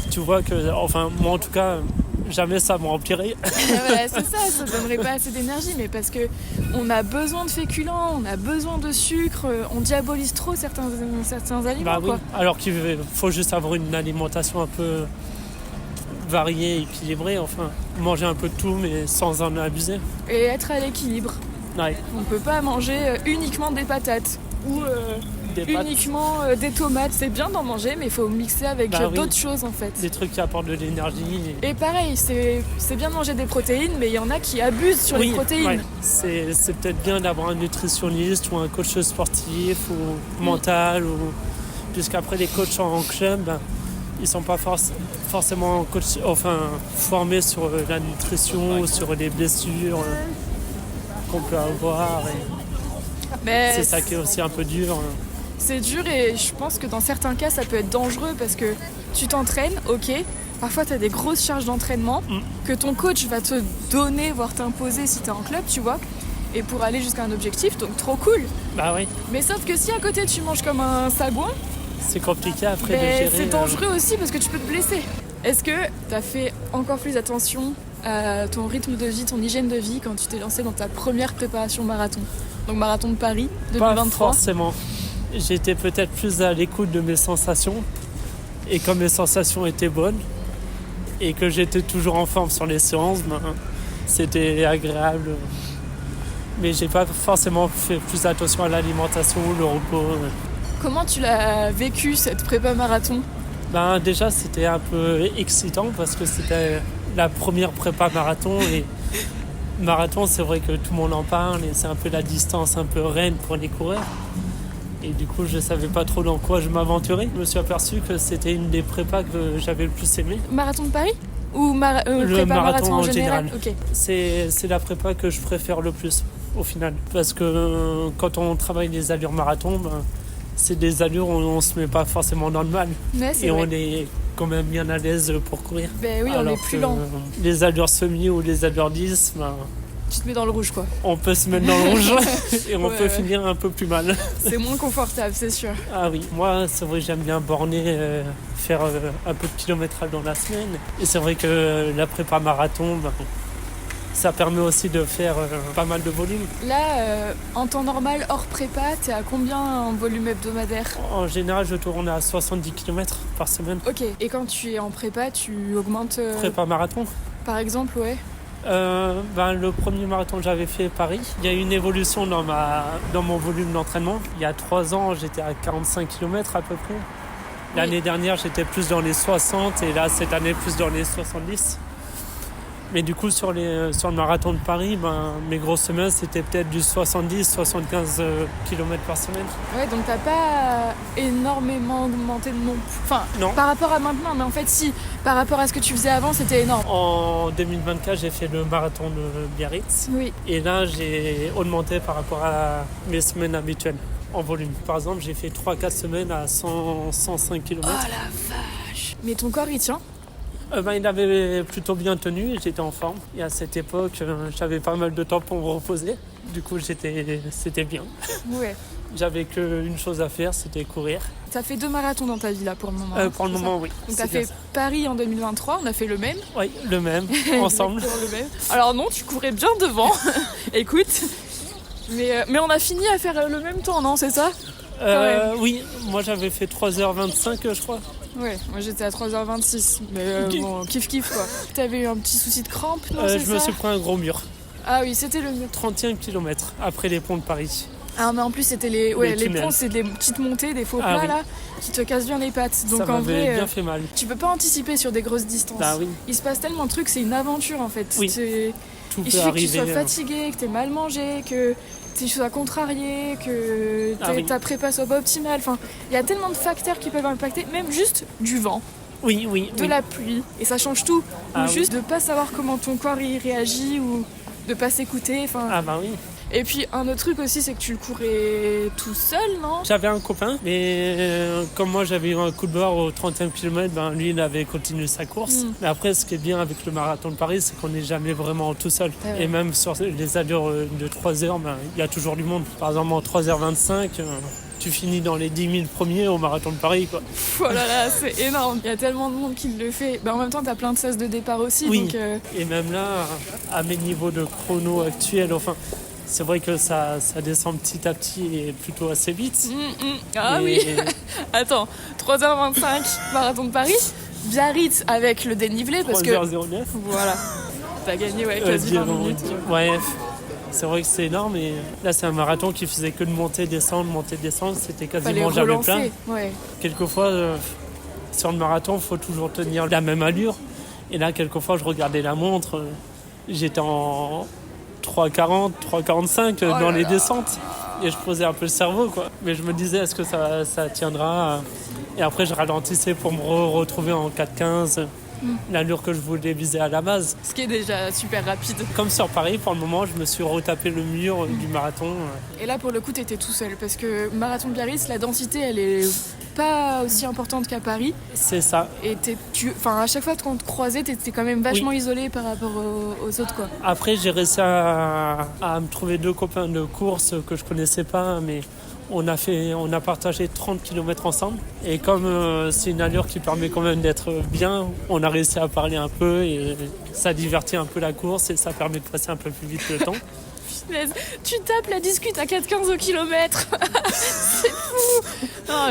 tu vois que, enfin, moi en tout cas, jamais ça me remplirait. Voilà, c'est ça donnerait pas assez d'énergie, mais parce que on a besoin de féculents, on a besoin de sucre, on diabolise trop certains aliments. Oui. Alors qu'il faut juste avoir une alimentation un peu variée, équilibrée, enfin, manger un peu de tout, mais sans en abuser. Et être à l'équilibre. Ouais. On peut pas manger uniquement des patates ou uniquement des tomates. C'est bien d'en manger, mais il faut mixer avec d'autres choses en fait. Des trucs qui apportent de l'énergie. Et pareil, c'est bien de manger des protéines, mais il y en a qui abusent sur les protéines. Ouais. C'est peut-être bien d'avoir un nutritionniste ou un coach sportif ou mental, puisqu'après les coachs en club, ils sont pas forcément formés sur la nutrition ou sur les blessures qu'on peut avoir. Mais c'est ça qui est aussi un peu dur. C'est dur et je pense que dans certains cas ça peut être dangereux parce que tu t'entraînes, ok, parfois tu as des grosses charges d'entraînement que ton coach va te donner, voire t'imposer si tu es en club, tu vois, et pour aller jusqu'à un objectif, donc trop cool. Bah oui. Mais sauf que si à côté tu manges comme un sagouin, c'est compliqué après de gérer. C'est dangereux aussi parce que tu peux te blesser. Est-ce que tu as fait encore plus attention à ton rythme de vie, ton hygiène de vie quand tu t'es lancé dans ta première préparation marathon? Donc marathon de Paris 2023. Pas forcément. J'étais peut-être plus à l'écoute de mes sensations. Et comme mes sensations étaient bonnes et que j'étais toujours en forme sur les séances, c'était agréable. Mais j'ai pas forcément fait plus attention à l'alimentation, le repos. Comment tu l'as vécu cette prépa marathon? Déjà c'était un peu excitant parce que c'était la première prépa marathon et marathon c'est vrai que tout le monde en parle et c'est un peu la distance un peu reine pour les coureurs et du coup je savais pas trop dans quoi je m'aventurais. Je me suis aperçu que c'était une des prépas que j'avais le plus aimé. Marathon de Paris ou le prépa marathon en général? Okay. C'est la prépa que je préfère le plus au final parce que quand on travaille les allures marathon, c'est des allures où on se met pas forcément dans le mal et on est quand même bien à l'aise pour courir. Ben oui, on est plus lent. Les allures semi ou les allures 10, tu te mets dans le rouge quoi. On peut se mettre dans le rouge et on peut finir un peu plus mal. C'est moins confortable, c'est sûr. Ah oui, moi c'est vrai que j'aime bien borner, faire un peu de kilométrage dans la semaine. Et c'est vrai que la prépa marathon, ça permet aussi de faire pas mal de volume. Là, en temps normal, hors prépa, t'es à combien en volume hebdomadaire? En général, je tourne à 70 km par semaine. Ok, et quand tu es en prépa, tu augmentes... Prépa marathon? Par exemple, ouais. Le premier marathon que j'avais fait à Paris, il y a eu une évolution dans mon volume d'entraînement. Il y a 3 ans, j'étais à 45 km à peu près. L'année dernière, j'étais plus dans les 60 et là, cette année, plus dans les 70. Mais du coup, sur le marathon de Paris, mes grosses semaines, c'était peut-être du 70-75 km par semaine. Ouais, donc t'as pas énormément augmenté non plus. Enfin, Non. par rapport à maintenant, mais en fait, si, par rapport à ce que tu faisais avant, c'était énorme. En 2024, j'ai fait le marathon de Biarritz. Oui. Et là, j'ai augmenté par rapport à mes semaines habituelles en volume. Par exemple, j'ai fait 3-4 semaines à 105 km. Oh la vache. Mais ton corps, il tient? Il avait plutôt bien tenu, j'étais en forme. Et à cette époque, j'avais pas mal de temps pour me reposer. Du coup, c'était bien. Ouais. J'avais qu'une chose à faire, c'était courir. T'as fait 2 marathons dans ta vie là pour le moment. Pour le c'est moment, ça? oui. Donc t'as C'est bien fait ça. Paris en 2023, on a fait le même. Oui, le même, ensemble. Exactement le même. Alors non, tu courais bien devant. Écoute. Mais on a fini à faire le même temps, non, c'est ça? Oui, moi j'avais fait 3h25, je crois. Ouais, moi j'étais à 3h26. Mais Ok. bon, kiff quoi. T'avais eu un petit souci de crampe, non, c'est Je me ça? suis pris un gros mur. Ah oui, c'était le mur. 31 km après les ponts de Paris. Ah mais en plus c'était les tunnels. ponts, c'est des petites montées, des faux plats Ah oui. là, qui te cassent bien les pattes. Donc Ça en m'avait vrai, bien fait mal. tu peux pas anticiper sur des grosses distances. Bah oui, Il se passe tellement de trucs, c'est une aventure en fait. Oui. Il tout peut suffit que tu arriver. sois fatigué, que t'aies mal mangé, que tu sois contrarié, que Ah oui. ta prépa soit pas optimale. Enfin, il y a tellement de facteurs qui peuvent impacter, même juste du vent, Oui, de la pluie, et ça change tout. Ah Ou oui. juste de pas savoir comment ton corps y réagit ou de pas s'écouter. Enfin. Ah bah oui. Et puis un autre truc aussi, c'est que tu le courais tout seul, non? J'avais un copain, mais comme moi j'avais eu un coup de barre au 31 km, lui il avait continué sa course. Mm. Mais après, ce qui est bien avec le marathon de Paris, c'est qu'on n'est jamais vraiment tout seul. Ah ouais. Et même sur les allures de 3 heures, il y a toujours du monde. Par exemple, en 3h25, tu finis dans les 10 000 premiers au marathon de Paris, quoi. Oh là là, c'est énorme. Il y a tellement de monde qui le fait. En même temps, t'as plein de sas de départ aussi. Oui. Donc, Et même là, à mes niveaux de chrono actuels, c'est vrai que ça descend petit à petit et plutôt assez vite. Ah Et- oui. Attends, 3h25, marathon de Paris. Biarritz avec le dénivelé parce que 3h09. voilà, t'as gagné quasi 20 environ. minutes. Ouais, c'est vrai que c'est énorme. Et là, c'est un marathon qui faisait que de monter, descendre. C'était Fallait quasiment jamais plein. relancer. Ouais. Quelquefois, sur le marathon, il faut toujours tenir la même allure. Et là, quelquefois, je regardais la montre. J'étais en 3,40, 3,45 dans les descentes. Et je posais un peu le cerveau, quoi. Mais je me disais, est-ce que ça tiendra? Et après, je ralentissais pour me retrouver en 4,15. L'allure que je voulais viser à la base. Ce qui est déjà super rapide. Comme sur Paris, pour le moment, je me suis retapé le mur du marathon. Et là, pour le coup, t'étais tout seul parce que marathon de Biarritz, la densité, elle est pas aussi importante qu'à Paris. C'est ça. Et à chaque fois qu'on te croisait, t'étais quand même vachement isolé par rapport aux autres, quoi. Après, j'ai réussi à me trouver 2 copains de course que je connaissais pas, mais on a partagé 30 km ensemble. Et comme c'est une allure qui permet quand même d'être bien, on a réussi à parler un peu et ça divertit un peu la course et ça permet de passer un peu plus vite le temps. Punaise, tu tapes la discute à 4,15 au kilomètre. C'est fou. Non,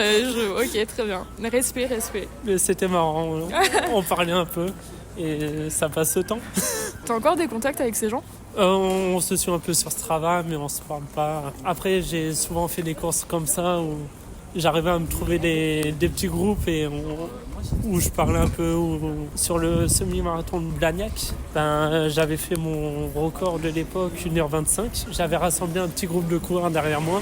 ok, très bien. Respect. Mais c'était marrant, on parlait un peu et ça passe le temps. T'as encore des contacts avec ces gens? On se suit un peu sur Strava, mais on se parle pas. Après, j'ai souvent fait des courses comme ça où j'arrivais à me trouver des petits groupes et où je parlais un peu. Sur le semi-marathon de Blagnac, j'avais fait mon record de l'époque, 1h25. J'avais rassemblé un petit groupe de coureurs derrière moi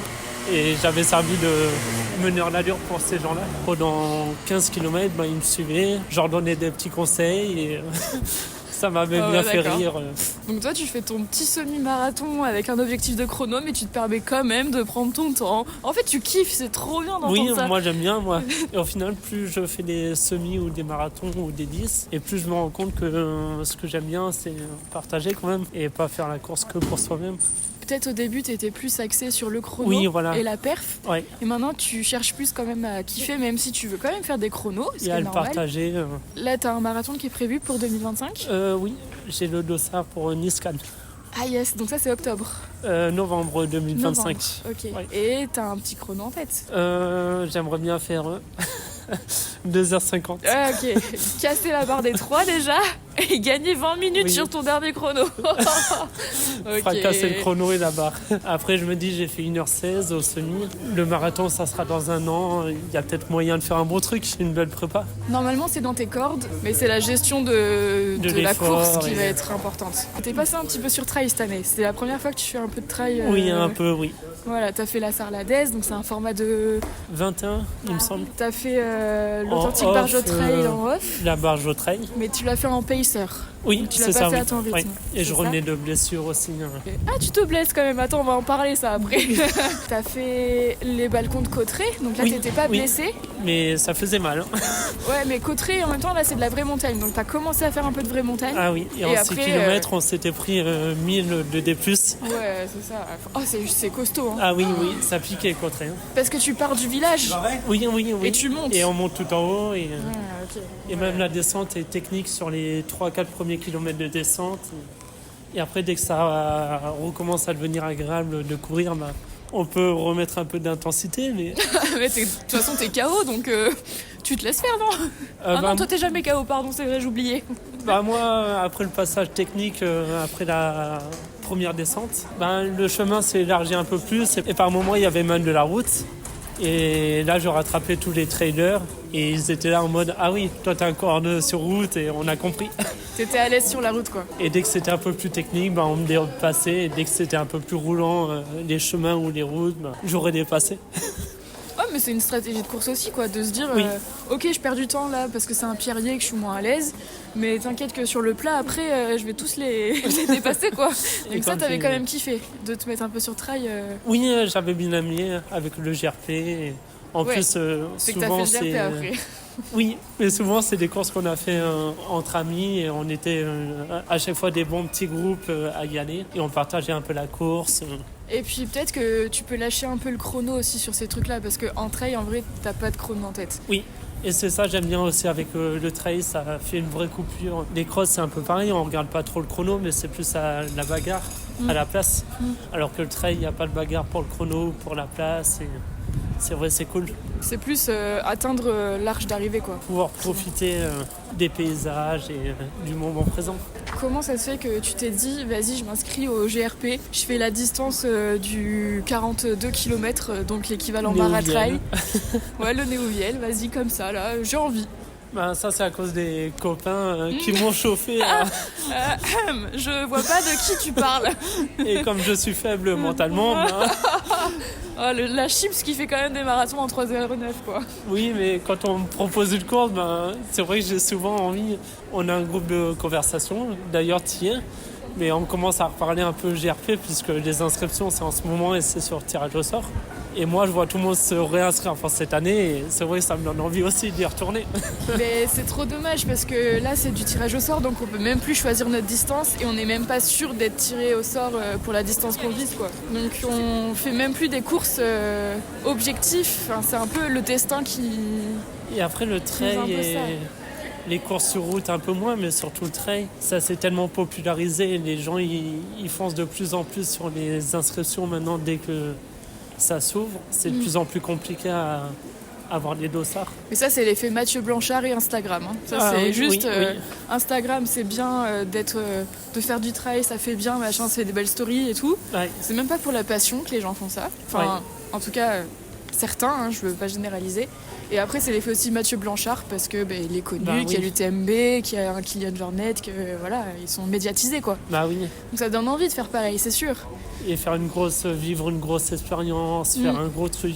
et j'avais servi de meneur d'allure pour ces gens-là. Pendant 15 km, ils me suivaient, je leur donnais des petits conseils et ça m'avait bien fait d'accord. rire. Donc toi, tu fais ton petit semi-marathon avec un objectif de chrono, mais tu te permets quand même de prendre ton temps. En fait, tu kiffes, c'est trop bien d'entendre Oui, ça. moi j'aime bien, moi. Et au final, plus je fais des semis ou des marathons ou des 10, et plus je me rends compte que ce que j'aime bien, c'est partager quand même, et pas faire la course que pour soi-même. Peut-être au début, t'étais plus axé sur le chrono Oui, voilà. et la perf. Ouais, Et maintenant, tu cherches plus quand même à kiffer, même si tu veux quand même faire des chronos, ce qui et à est le normal. partager. Là, t'as un marathon qui est prévu pour 2025. Oui, j'ai le dossard pour Nice-Cannes. Ah yes, donc ça c'est octobre. Novembre 2025. Novembre, ok. Ouais. Et t'as un petit chrono en tête. J'aimerais bien faire 2h50. Ah, ok. Casser la barre des 3 déjà et gagner 20 minutes Oui. sur ton dernier chrono. Ok. Fracasser le chrono et la barre. Après, je me dis, j'ai fait 1h16 au semi. Le marathon, ça sera dans un an. Il y a peut-être moyen de faire un bon truc. J'ai une belle prépa. Normalement, c'est dans tes cordes, mais c'est la gestion de la l'effort course qui et- va être importante. T'es passé un petit peu sur trail cette année. C'est la première fois que tu fais un peu de trail. Oui, un peu, oui. Voilà, t'as fait la Sarladaise, donc c'est un format de. 21, il me semble. T'as fait l'authentique En barge au off, trail en off, La barge au trail. mais tu l'as fait en pacer. Oui, Tu l'as c'est pas ça, fait oui. à ton rythme. Ouais. Et C'est je ça revenais de blessure aussi. Hein. Ah, tu te blesses quand même. Attends, on va en parler ça après. T'as fait les balcons de Cauterets, donc là Oui, t'étais pas oui. blessé. Mais ça faisait mal. Hein. Ouais, mais Cauterets en même temps là c'est de la vraie montagne, donc t'as commencé à faire un peu de vraie montagne. Ah oui, et en Et 6 après, km, on s'était pris 1000 de D+. Ouais, c'est ça. Oh, c'est costaud, hein. Ah oui, oui, ça piquait contre rien. Parce que tu pars du village Oui, oui, oui. et tu montes. Et on monte tout en haut. Et, Ah, ok. et même la descente est technique sur les 3-4 premiers kilomètres de descente. Et après, dès que ça recommence à devenir agréable de courir, bah, on peut remettre un peu d'intensité. Mais Mais de toute façon t'es KO, donc tu te laisses faire, non? Ah bah, non, toi t'es jamais KO, pardon, c'est vrai, j'oubliais. bah, moi, après le passage technique, après la première descente, bah, le chemin s'est élargi un peu plus. Et par moments, il y avait même de la route. Et là, je rattrapais tous les trailers. Et ils étaient là en mode « Ah oui, toi, t'as un corne sur route. » Et on a compris. T'étais à l'aise sur la route, quoi. Et dès que c'était un peu plus technique, bah, on me dépassait. Et dès que c'était un peu plus roulant, les chemins ou les routes, bah, j'aurais dépassé. Ouais, mais c'est une stratégie de course aussi, quoi, de se dire Oui. ok, je perds du temps là parce que c'est un pierrier que je suis moins à l'aise, mais t'inquiète que sur le plat après, je vais tous les, les dépasser, quoi. Et Donc ça, quand t'avais tu- quand même kiffé de te mettre un peu sur trail. Oui, j'avais bien aimé avec le GRP. Et en Ouais. plus, C'est que t'as souvent, fait le GRP après. Oui, mais souvent, c'est des courses qu'on a fait entre amis. Et on était à chaque fois des bons petits groupes à y aller. Et on partageait un peu la course. Et puis peut-être que tu peux lâcher un peu le chrono aussi sur ces trucs-là, parce qu'en trail, en vrai, t'as pas de chrono en tête. Et c'est ça, j'aime bien aussi avec le trail, ça fait une vraie coupure. Les crosses, c'est un peu pareil, on regarde pas trop le chrono, mais c'est plus à la bagarre, à la place. Alors que le trail, il n'y a pas de bagarre pour le chrono, pour la place. Et c'est vrai, c'est cool. C'est plus atteindre l'arche d'arrivée, quoi. Pouvoir profiter des paysages et du moment présent. Comment ça se fait que tu t'es dit, vas-y, je m'inscris au GRP, je fais la distance du 42 km, donc l'équivalent maratrail. Ouais, le Néouviel, vas-y, comme ça, là, j'ai envie. Ben, ça, c'est à cause des copains qui m'ont chauffé. Je vois pas de qui tu parles. Et comme je suis faible mentalement, ben, Oh, la chips qui fait quand même des marathons en 3h09, quoi. oui, mais quand on me propose une course, ben, c'est vrai que j'ai souvent envie. On a un groupe de conversation, d'ailleurs, t'y es. Mais on commence à reparler un peu GRP puisque les inscriptions, c'est en ce moment et c'est sur tirage au sort. Et moi, je vois tout le monde se réinscrire enfin, cette année et c'est vrai que ça me donne envie aussi d'y retourner. Mais c'est trop dommage parce que là, c'est du tirage au sort, donc on peut même plus choisir notre distance et on n'est même pas sûr d'être tiré au sort pour la distance qu'on vise, quoi. Donc on fait même plus des courses objectifs. Enfin, c'est un peu le destin qui... Et après, le trail un peu et ça. les courses sur route un peu moins, mais surtout le trail, ça s'est tellement popularisé. Les gens, ils foncent de plus en plus sur les inscriptions maintenant dès que ça s'ouvre. C'est de plus en plus compliqué à avoir des dossards. Mais ça, c'est l'effet Mathieu Blanchard et Instagram, hein. Ça, Ah, c'est oui, juste... oui. Instagram, c'est bien de faire du trail, ça fait bien, machin, c'est des belles stories et tout. Ouais. C'est même pas pour la passion que les gens font ça. Enfin, en tout cas, certains, hein, je veux pas généraliser. Et après, c'est l'effet aussi Mathieu Blanchard parce que il est connu, Bah qu'il y a oui. l'UTMB, qu'il y a un Kylian Jornet, que voilà, ils sont médiatisés, quoi. Bah oui. Donc ça donne envie de faire pareil, c'est sûr. Et vivre une grosse expérience, faire un gros truc.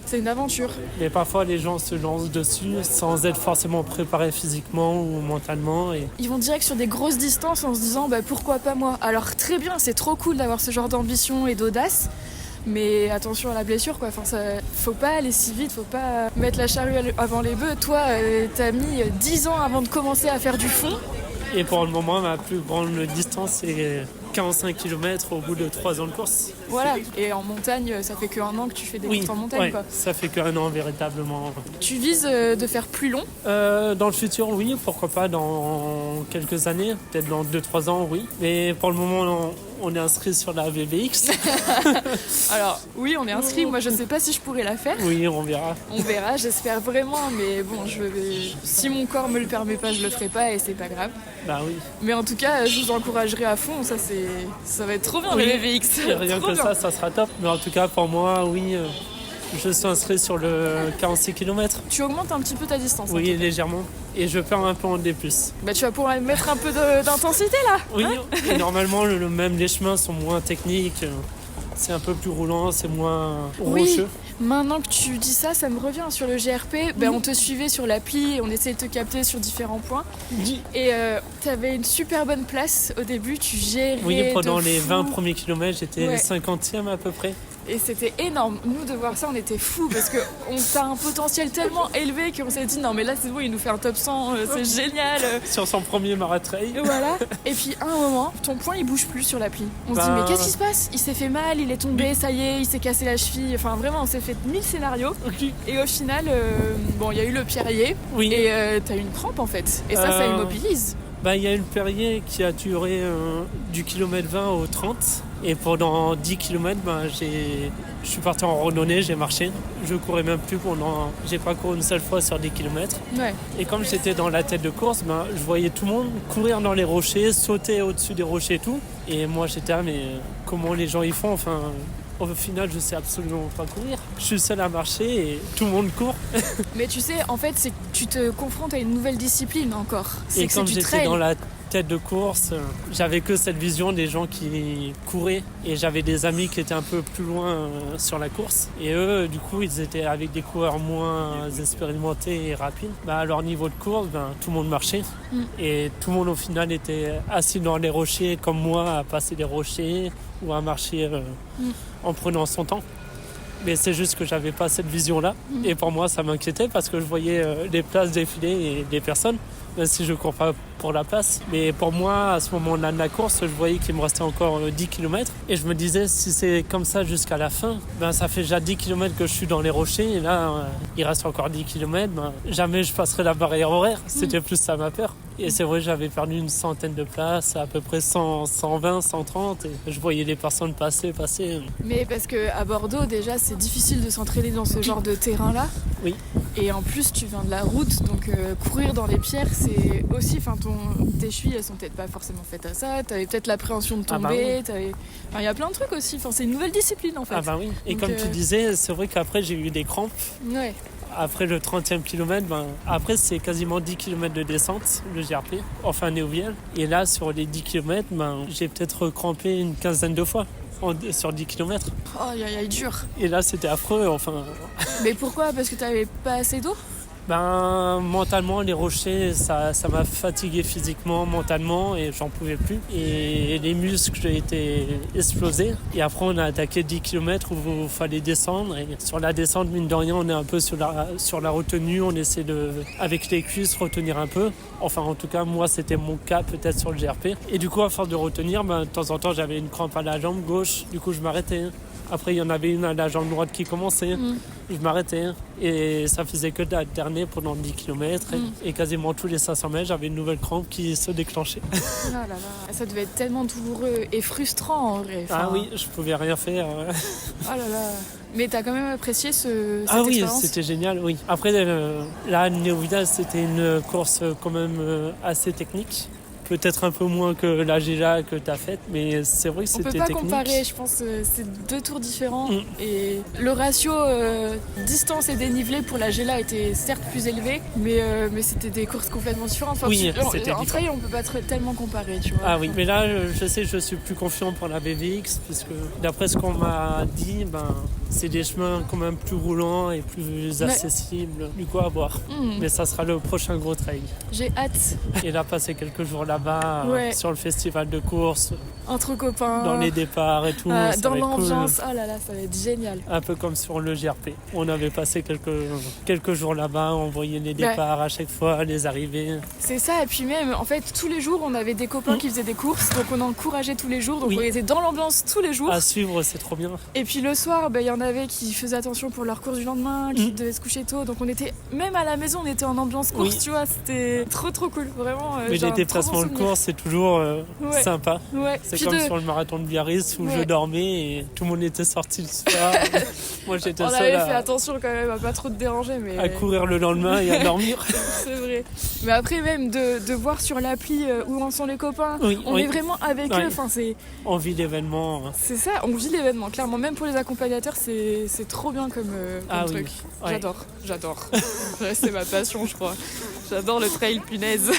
C'est une aventure. Mais parfois, les gens se lancent dessus sans être forcément préparés physiquement ou mentalement. Et Ils vont direct sur des grosses distances en se disant pourquoi pas moi. Alors très bien, c'est trop cool d'avoir ce genre d'ambition et d'audace. Mais attention à la blessure, quoi. Enfin, faut pas aller si vite, faut pas mettre la charrue avant les bœufs. Toi, t'as mis 10 ans avant de commencer à faire du fond. Et pour le moment, ma plus grande distance, c'est 45 km au bout de 3 ans de course. Voilà. Et en montagne, ça fait qu'un an que tu fais des Oui, courses en montagne, ouais, quoi. ça fait qu'un an véritablement. Tu vises de faire plus long. Dans le futur, oui, pourquoi pas dans quelques années, peut-être dans 2-3 ans, oui. Mais pour le moment, on est inscrit sur la VBX. Alors, oui, on est inscrit. Moi, je sais pas si je pourrais la faire. Oui, on verra. On verra, j'espère vraiment. Mais bon, si mon corps me le permet pas, je le ferai pas et c'est pas grave. Bah oui. Mais en tout cas, je vous encouragerai à fond. Ça va être trop bien, Oui. le VBX. Et rien Trop que bien. ça sera top. Mais en tout cas, pour moi, oui, je suis inscrit sur le 46 km. Tu augmentes un petit peu ta distance. hein. Oui, légèrement. Et je perds un peu en D+. Bah, tu vas pouvoir mettre un peu d'intensité là. Oui, et normalement, même les chemins sont moins techniques. C'est un peu plus roulant, c'est moins Oui. rocheux. Maintenant que tu dis ça, ça me revient sur le GRP. On te suivait sur l'appli, on essayait de te capter sur différents points. Et tu avais une super bonne place au début, tu gérais. Oui, pendant de les fou. 20 premiers kilomètres, j'étais Ouais. 50e à peu près. Et c'était énorme. Nous, de voir ça, on était fous parce qu'on a un potentiel tellement élevé qu'on s'est dit non, mais là, c'est bon, il nous fait un top 100, c'est génial. Sur son premier maratrail. Et voilà. Et puis, à un moment, ton point, il bouge plus sur l'appli. On se dit, Ben- mais qu'est-ce qui se passe? Il s'est fait mal, il est tombé, ça y est, il s'est cassé la cheville. Enfin, vraiment, on s'est fait 1000 scénarios. Et au final, il y a eu le Pierrier. Oui. Et t'as eu une crampe, en fait. Et ça immobilise. Il y a une Perrier qui a duré du kilomètre 20 au 30. Et pendant 10 km, je suis parti en randonnée, j'ai marché. Je courais même plus j'ai pas couru une seule fois sur 10 km. Ouais. Et comme j'étais dans la tête de course, je voyais tout le monde courir dans les rochers, sauter au-dessus des rochers et tout. Et moi j'étais là, mais comment les gens y font? Enfin, au final, je sais absolument pas courir. Je suis seul à marcher et tout le monde court. Mais tu sais, en fait, c'est que tu te confrontes à une nouvelle discipline encore. C'est Et que c'est comme du j'étais trail. dans la tête de course, j'avais que cette vision des gens qui couraient. Et j'avais des amis qui étaient un peu plus loin sur la course. Et eux, du coup, ils étaient avec des coureurs moins expérimentés et rapides. À leur niveau de course, tout le monde marchait. Et tout le monde, au final, était assis dans les rochers, comme moi, à passer des rochers ou à marcher en prenant son temps. Mais c'est juste que j'avais pas cette vision-là. Et pour moi, ça m'inquiétait parce que je voyais les places défiler et des personnes, même si je cours pas pour la place. Mais pour moi, à ce moment-là de la course, je voyais qu'il me restait encore 10 km. Et je me disais, si c'est comme ça jusqu'à la fin, ça fait déjà 10 km que je suis dans les rochers. Et là, il reste encore 10 km. Jamais je passerai la barrière horaire. C'était plus ça ma peur. Et c'est vrai, j'avais perdu une centaine de places, à peu près 100, 120, 130. Et je voyais les personnes passer. Mais parce qu'à Bordeaux, déjà, c'est difficile de s'entraîner dans ce genre de terrain-là. Oui. Et en plus, tu viens de la route, donc courir dans les pierres, c'est aussi... Enfin, tes chevilles, elles sont peut-être pas forcément faites à ça. T'avais peut-être l'appréhension de tomber. Il y a plein de trucs aussi. Enfin, c'est une nouvelle discipline, en fait. Oui. Et donc, comme tu disais, c'est vrai qu'après, j'ai eu des crampes. Ouais. Après le 30e kilomètre, après c'est quasiment 10 km de descente, le GRP, enfin Néouviel. Et là, sur les 10 km, j'ai peut-être crampé une quinzaine de fois sur 10 km. Oh, dur. Et là, c'était affreux, enfin. Mais pourquoi? Parce que t'avais pas assez d'eau? Mentalement, les rochers, ça m'a fatigué physiquement, mentalement, et j'en pouvais plus. Et les muscles étaient explosés. Et après, on a attaqué 10 km où il fallait descendre. Et sur la descente, mine de rien, on est un peu sur la retenue. On essaie avec les cuisses, retenir un peu. Enfin, en tout cas, moi, c'était mon cas, peut-être sur le GRP. Et du coup, à force de retenir, de temps en temps, j'avais une crampe à la jambe gauche. Du coup, je m'arrêtais. Après, il y en avait une à la jambe droite qui commençait. Je m'arrêtais. Et ça faisait que d'alterner pendant 10 km. Et quasiment tous les 500 mètres, j'avais une nouvelle crampe qui se déclenchait. Ah là là. Ça devait être tellement douloureux et frustrant, en vrai. Enfin, Oui, je pouvais rien faire. Oh là là. Mais t'as quand même apprécié cette oui, expérience? c'était génial, oui. Après, là, Néouviel, c'était une course quand même assez technique. Peut-être un peu moins que la Gela que tu as faite, mais c'est vrai que c'était technique. On peut pas comparer, je pense c'est deux tours différents. Et le ratio distance et dénivelé pour la Gela était certes plus élevé, mais c'était des courses complètement différentes. Enfin, Oui, c'était en trail, on peut pas tellement comparer, tu vois. Ah oui, mais là, je sais que je suis plus confiant pour la BVX, puisque d'après ce qu'on m'a dit, c'est des chemins quand même plus roulants et plus accessibles, du coup à voir. Mais ça sera le prochain gros trail. J'ai hâte. Et là, passer quelques jours là-bas, sur le festival de course, entre copains, dans les départs et tout, ça dans va être l'ambiance, cool. oh là là, ça va être génial. Un peu comme sur le GRP. On avait passé quelques jours là-bas, on voyait les départs à chaque fois, les arrivées. C'est ça, et puis même, en fait, tous les jours, on avait des copains qui faisaient des courses, donc on encourageait tous les jours, donc on était dans l'ambiance tous les jours. À suivre, c'est trop bien. Et puis le soir, il y en avait qui faisaient attention pour leur course du lendemain, qui devaient se coucher tôt. Donc on était, même à la maison, on était en ambiance course, tu vois. C'était trop cool, vraiment. Mais les déplacements de course, c'est toujours sympa. Ouais. C'est Puis comme sur le marathon de Biarritz où je dormais et tout le monde était sorti le soir. Moi, j'étais seul avait fait attention quand même à pas trop te déranger. Mais... à courir le lendemain et à dormir. C'est vrai. Mais après, même de voir sur l'appli où en sont les copains, on est vraiment avec eux. Enfin, on vit l'événement. C'est ça, on vit l'événement, clairement. Même pour les accompagnateurs, c'est trop bien comme truc. Oui. J'adore. C'est ma passion, je crois. J'adore le trail, punaise.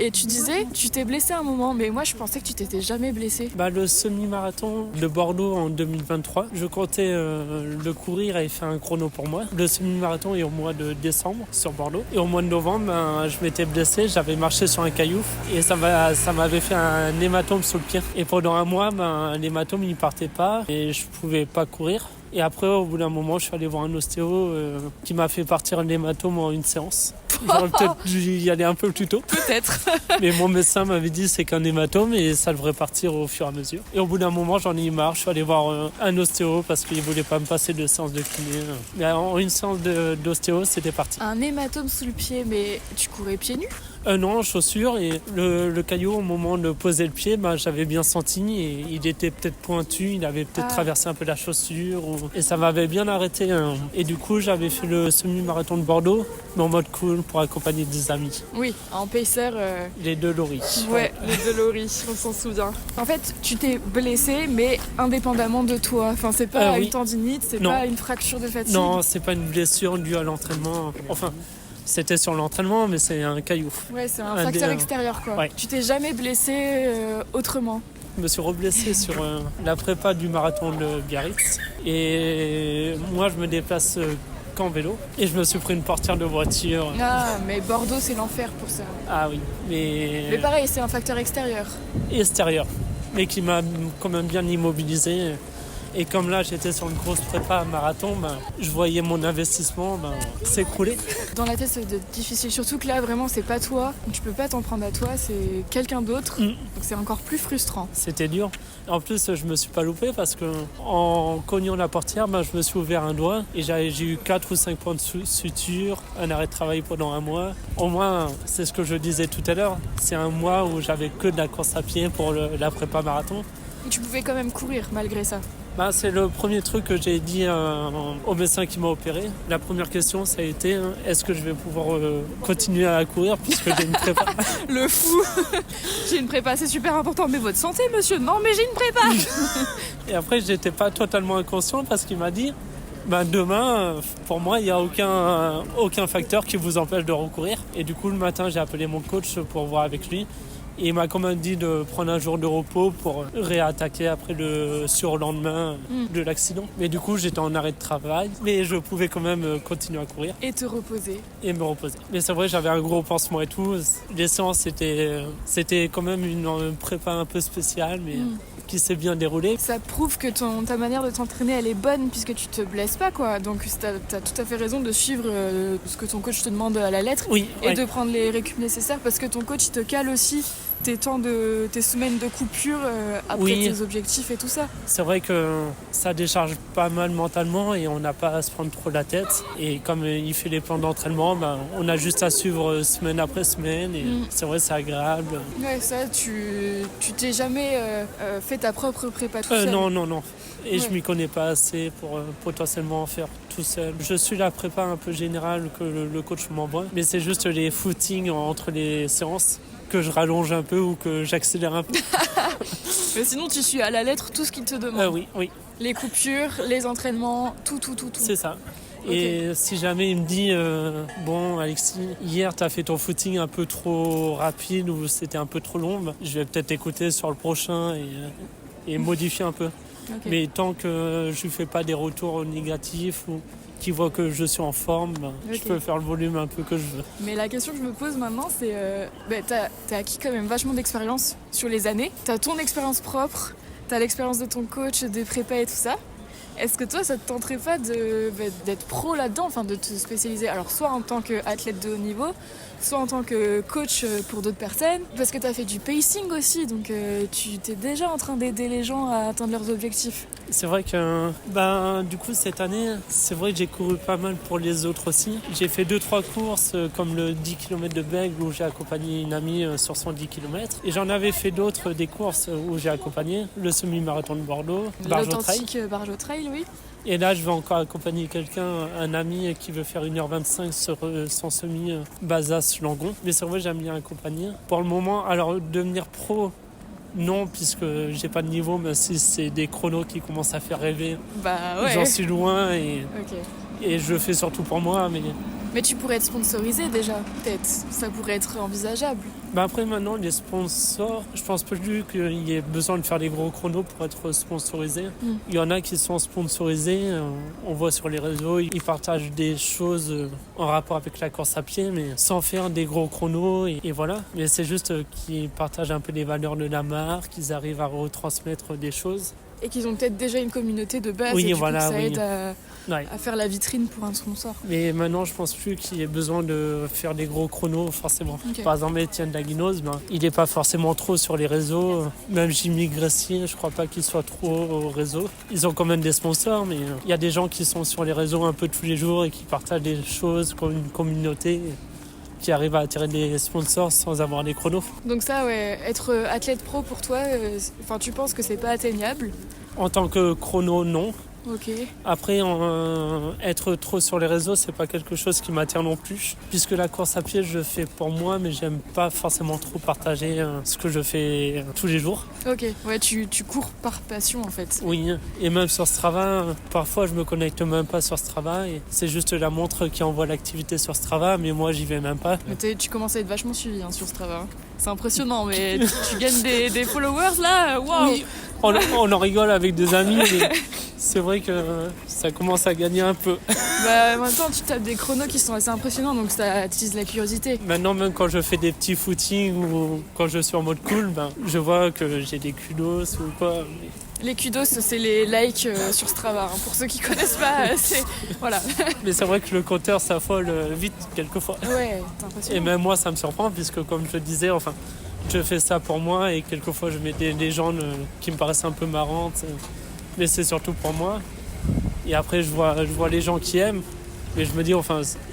Et tu disais, tu t'es blessé à un moment, mais moi je pensais que tu t'étais jamais blessé. Le semi-marathon de Bordeaux en 2023, je comptais le courir et faire un chrono pour moi. Le semi-marathon est au mois de décembre sur Bordeaux. Et au mois de novembre, je m'étais blessé, j'avais marché sur un caillou et ça m'avait fait un hématome sur le pied. Et pendant un mois, l'hématome il partait pas et je pouvais pas courir. Et après, au bout d'un moment, je suis allé voir un ostéo qui m'a fait partir l'hématome en une séance. J'aurais peut-être dû y aller un peu plus tôt. Peut-être. Mais mon médecin m'avait dit c'est qu'un hématome et ça devrait partir au fur et à mesure. Et au bout d'un moment, j'en ai eu marre. Je suis allé voir un ostéo parce qu'il voulait pas me passer de séance de kiné. Mais en une séance d'ostéo, c'était parti. Un hématome sous le pied, mais tu courais pieds nus ? Non, chaussures et le caillou au moment de poser le pied, j'avais bien senti et il était peut-être pointu, il avait peut-être traversé un peu la chaussure et ça m'avait bien arrêté. Et du coup, j'avais fait le semi-marathon de Bordeaux, mais en mode cool pour accompagner des amis. Oui, en pacer. Les deux loris. Ouais, les deux loris, on s'en souvient. En fait, tu t'es blessé, mais indépendamment de toi. Enfin, c'est pas une tendinite, c'est pas une fracture de fatigue. Non, c'est pas une blessure due à l'entraînement. Enfin. C'était sur l'entraînement, mais c'est un caillou. Ouais, c'est un facteur extérieur, quoi. Ouais. Tu t'es jamais blessé autrement ? Je me suis reblessé sur la prépa du marathon de Biarritz. Et moi, je me déplace qu'en vélo. Et je me suis pris une portière de voiture. Ah, mais Bordeaux, c'est l'enfer pour ça. Ah oui, mais pareil, c'est un facteur extérieur. Extérieur, mais qui m'a quand même bien immobilisé. Et comme là, j'étais sur une grosse prépa marathon, je voyais mon investissement s'écrouler. Dans la tête, c'est difficile. Surtout que là, vraiment, c'est pas toi. Tu peux pas t'en prendre à toi, c'est quelqu'un d'autre. Donc c'est encore plus frustrant. C'était dur. En plus, je me suis pas loupé parce que en cognant la portière, je me suis ouvert un doigt et j'ai eu 4 ou 5 points de suture, un arrêt de travail pendant un mois. Au moins, c'est ce que je disais tout à l'heure, c'est un mois où j'avais que de la course à pied pour la prépa marathon. Tu pouvais quand même courir malgré ça. C'est le premier truc que j'ai dit au médecin qui m'a opéré. La première question, ça a été est-ce que je vais pouvoir continuer à courir puisque j'ai une prépa. Le fou. J'ai une prépa, c'est super important. Mais votre santé, monsieur? Non, mais j'ai une prépa. Et après, j'étais pas totalement inconscient parce qu'il m'a dit demain, pour moi, il n'y a aucun facteur qui vous empêche de recourir. Et du coup, le matin, j'ai appelé mon coach pour voir avec lui. Et il m'a quand même dit de prendre un jour de repos pour réattaquer après le surlendemain de l'accident. Mais du coup, j'étais en arrêt de travail, mais je pouvais quand même continuer à courir. Et te reposer. Et me reposer. Mais c'est vrai, j'avais un gros pansement et tout. Les séances, c'était quand même une prépa un peu spéciale, mais qui s'est bien déroulée. Ça prouve que ta manière de t'entraîner, elle est bonne puisque tu te blesses pas, quoi. Donc t'as tout à fait raison de suivre ce que ton coach te demande à la lettre et de prendre les récup nécessaires parce que ton coach, il te cale aussi tes semaines de coupure après tes objectifs et tout ça. C'est vrai que ça décharge pas mal mentalement et on n'a pas à se prendre trop la tête. Et comme il fait les plans d'entraînement, on a juste à suivre semaine après semaine et c'est vrai, c'est agréable. Ouais, ça, tu t'es jamais fait ta propre prépa tout seul? Non. Et je m'y connais pas assez pour potentiellement en faire tout seul. Je suis la prépa un peu générale que le coach m'envoie, mais c'est juste les footings entre les séances que je rallonge un peu ou que j'accélère un peu. Mais sinon, tu suis à la lettre tout ce qu'il te demande. Oui. Les coupures, les entraînements, tout. C'est ça. Et si jamais il me dit bon Alexis, hier t'as fait ton footing un peu trop rapide ou c'était un peu trop long, je vais peut-être écouter sur le prochain et modifier un peu. Okay. Mais tant que je lui fais pas des retours négatifs ou qui voit que je suis en forme, je peux faire le volume un peu que je veux. Mais la question que je me pose maintenant, c'est t'as acquis quand même vachement d'expérience sur les années. T'as ton expérience propre, t'as l'expérience de ton coach, des prépas et tout ça. Est-ce que toi, ça te tenterait pas d'être pro là-dedans, enfin de te spécialiser, alors soit en tant qu'athlète de haut niveau, soit en tant que coach pour d'autres personnes, parce que tu as fait du pacing aussi, donc tu t'es déjà en train d'aider les gens à atteindre leurs objectifs. C'est vrai que du coup cette année, c'est vrai que j'ai couru pas mal pour les autres aussi. J'ai fait 2-3 courses comme le 10 km de Bègles où j'ai accompagné une amie sur son 10 km. Et j'en avais fait d'autres, des courses où j'ai accompagné le semi-marathon de Bordeaux, L'authentique Barge au Trail, oui. Et là, je vais encore accompagner quelqu'un, un ami qui veut faire 1h25 sur son semi Bazas-Langon. Mais c'est vrai, j'aime bien accompagner. Pour le moment, alors devenir pro, non, puisque j'ai pas de niveau, mais si c'est des chronos qui commencent à faire rêver. Bah ouais. J'en suis loin et je le fais surtout pour moi. Mais tu pourrais être sponsorisé déjà, peut-être. Ça pourrait être envisageable. Après maintenant, les sponsors, je pense plus qu'il y ait besoin de faire des gros chronos pour être sponsorisé. Il y en a qui sont sponsorisés, on voit sur les réseaux, ils partagent des choses en rapport avec la course à pied, mais sans faire des gros chronos et voilà. Mais c'est juste qu'ils partagent un peu les valeurs de la marque, qu'ils arrivent à retransmettre des choses. Et qu'ils ont peut-être déjà une communauté de base et du coup ça aide à faire la vitrine pour un sponsor. Mais maintenant, je pense plus qu'il y ait besoin de faire des gros chronos forcément. Okay. Par exemple, Étienne Daguinos, il n'est pas forcément trop sur les réseaux. Même Jimmy Gressier, je crois pas qu'il soit trop au réseau. Ils ont quand même des sponsors, mais il y a des gens qui sont sur les réseaux un peu tous les jours et qui partagent des choses comme une communauté qui arrive à attirer des sponsors sans avoir des chronos. Donc ça, ouais, être athlète pro pour toi, tu penses que c'est pas atteignable ? En tant que chrono, non. Ok. Après, être trop sur les réseaux, c'est pas quelque chose qui m'attire non plus. Puisque la course à pied, je fais pour moi, mais j'aime pas forcément trop partager ce que je fais tous les jours. Ok, ouais, tu cours par passion en fait. Oui, et même sur Strava, parfois je me connecte même pas sur Strava et c'est juste la montre qui envoie l'activité sur Strava, mais moi j'y vais même pas. Mais tu commences à être vachement suivi sur Strava. C'est impressionnant, mais tu gagnes des followers là, waouh. Oui, on en rigole avec des amis, mais c'est vrai que ça commence à gagner un peu. En même temps, tu tapes des chronos qui sont assez impressionnants, donc ça attise la curiosité. Maintenant, même quand je fais des petits footings ou quand je suis en mode cool, je vois que j'ai des kudos ou quoi. Les kudos, c'est les likes sur Strava. Pour ceux qui connaissent pas, c'est... Voilà. Mais c'est vrai que le compteur s'affole vite, quelquefois. Ouais, c'est impressionnant. Et même moi, ça me surprend, puisque comme je le disais, je fais ça pour moi et quelquefois je mets des gens qui me paraissent un peu marrantes. Mais c'est surtout pour moi. Et après, je vois les gens qui aiment. Mais je me dis,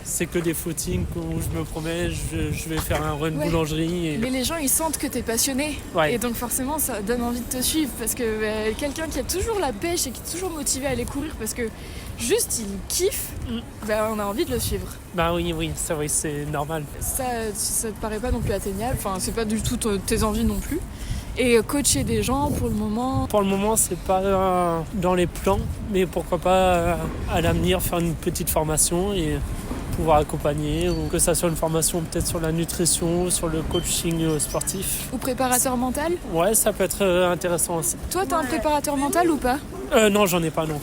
c'est que des footings où je me promets, je vais faire un run boulangerie. Et... Mais les gens, ils sentent que t'es passionné. Ouais. Et donc forcément, ça donne envie de te suivre. Parce que quelqu'un qui a toujours la pêche et qui est toujours motivé à aller courir parce que juste il kiffe, on a envie de le suivre. Oui, c'est vrai, c'est normal. Ça te paraît pas non plus atteignable. C'est pas du tout tes envies non plus. Et coacher des gens pour le moment... Pour le moment, c'est pas dans les plans, mais pourquoi pas à l'avenir faire une petite formation et pouvoir accompagner, ou que ça soit une formation peut-être sur la nutrition, sur le coaching sportif. Ou préparateur mental ? Ouais, ça peut être intéressant aussi. Toi, t'as un préparateur mental ou pas ? Non, j'en ai pas, non.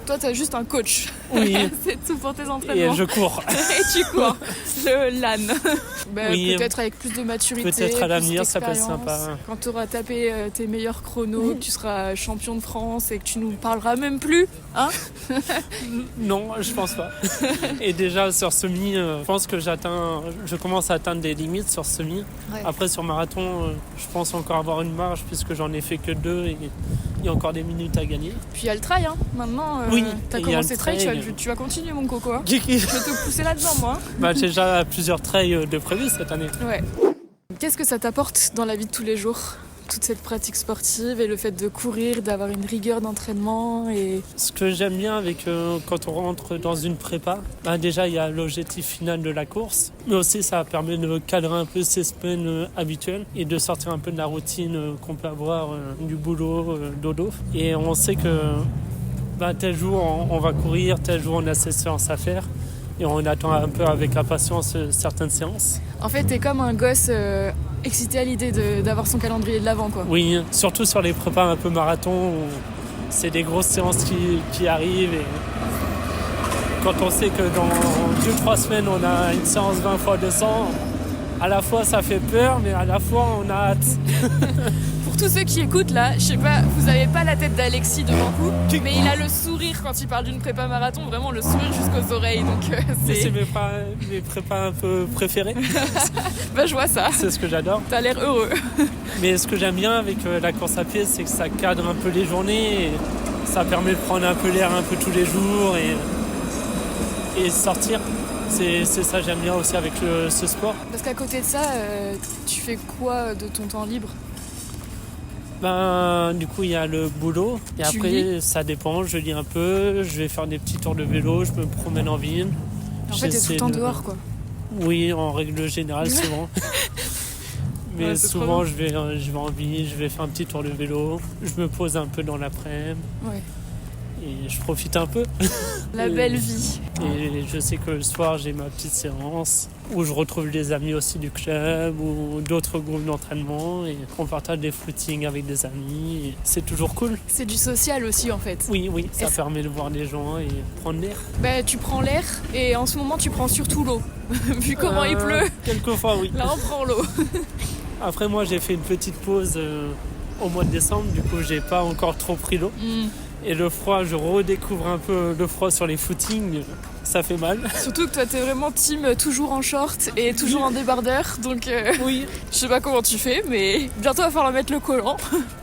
Toi, t'as juste un coach. Oui. C'est tout pour tes entraînements. Et je cours. Et tu cours. Le LAN. Peut-être avec plus de maturité. Peut-être à l'avenir, ça peut être sympa. Quand tu auras tapé tes meilleurs chronos, que tu seras champion de France et que tu nous parleras même plus. Hein ? Non, je pense pas. Et déjà, sur semi, je pense que je commence à atteindre des limites sur semi. Ouais. Après, sur marathon, je pense encore avoir une marge puisque j'en ai fait que 2 et il y a encore des minutes à gagner. Puis il y a le trail, Maintenant, t'as commencé trail, tu vas continuer mon coco. Je vais te pousser là-dedans, moi. J'ai déjà plusieurs trails de prévus cette année. Ouais. Qu'est-ce que ça t'apporte dans la vie de tous les jours ? Toute cette pratique sportive et le fait de courir, d'avoir une rigueur d'entraînement et... Ce que j'aime bien avec quand on rentre dans une prépa, déjà il y a l'objectif final de la course, mais aussi ça permet de cadrer un peu ses semaines habituelles et de sortir un peu de la routine qu'on peut avoir du boulot, dodo. Et on sait que tel jour on va courir, tel jour on a ces séances à faire. Et on attend un peu avec impatience certaines séances. En fait, t'es comme un gosse excité à l'idée d'avoir son calendrier de l'avant, quoi. Oui, surtout sur les prépas un peu marathon, où c'est des grosses séances qui arrivent. Et quand on sait que dans 2-3 semaines, on a une séance 20 x 200, à la fois ça fait peur, mais à la fois on a hâte. Pour tous ceux qui écoutent là, je sais pas, vous avez pas la tête d'Alexis devant vous, mais il a le sourire quand il parle d'une prépa marathon, vraiment le sourire jusqu'aux oreilles, donc C'est mes prépas un peu préférés. Bah je vois ça, C'est ce que j'adore. t'as l'air heureux. Mais ce que j'aime bien avec la course à pied, c'est que ça cadre un peu les journées. Et ça permet de prendre un peu l'air un peu tous les jours et sortir. C'est ça que j'aime bien aussi avec ce sport. Parce qu'à côté de ça, tu fais quoi de ton temps libre? Du coup, il y a le boulot. Et Tu après, lis ça dépend. Je lis un peu, je vais faire des petits tours de vélo, je me promène en ville. En fait, t'es tout J'essaie le temps de- dehors quoi. Oui, en règle générale, souvent. Mais Ouais, c'est trop souvent, je vais en ville, je vais faire un petit tour de vélo. Je me pose un peu dans l'après-midi Ouais. et je profite un peu. La belle vie. Et je sais que le soir, j'ai ma petite séance où je retrouve des amis aussi du club ou d'autres groupes d'entraînement et on partage des footings avec des amis. Et c'est toujours cool. C'est du social aussi en fait. Oui, ça Est-ce- permet de voir des gens et prendre l'air. Bah tu prends l'air et en ce moment tu prends surtout l'eau. Vu comment il pleut, Quelquefois, oui. là on prend l'eau. Après, moi, j'ai fait une petite pause au mois de décembre. Du coup, j'ai pas encore trop pris l'eau. Et le froid, je redécouvre un peu le froid sur les footings. Ça fait mal. Surtout que toi t'es vraiment team toujours en short et toujours en débardeur. Donc Oui. je sais pas comment tu fais mais bientôt il va falloir mettre le collant.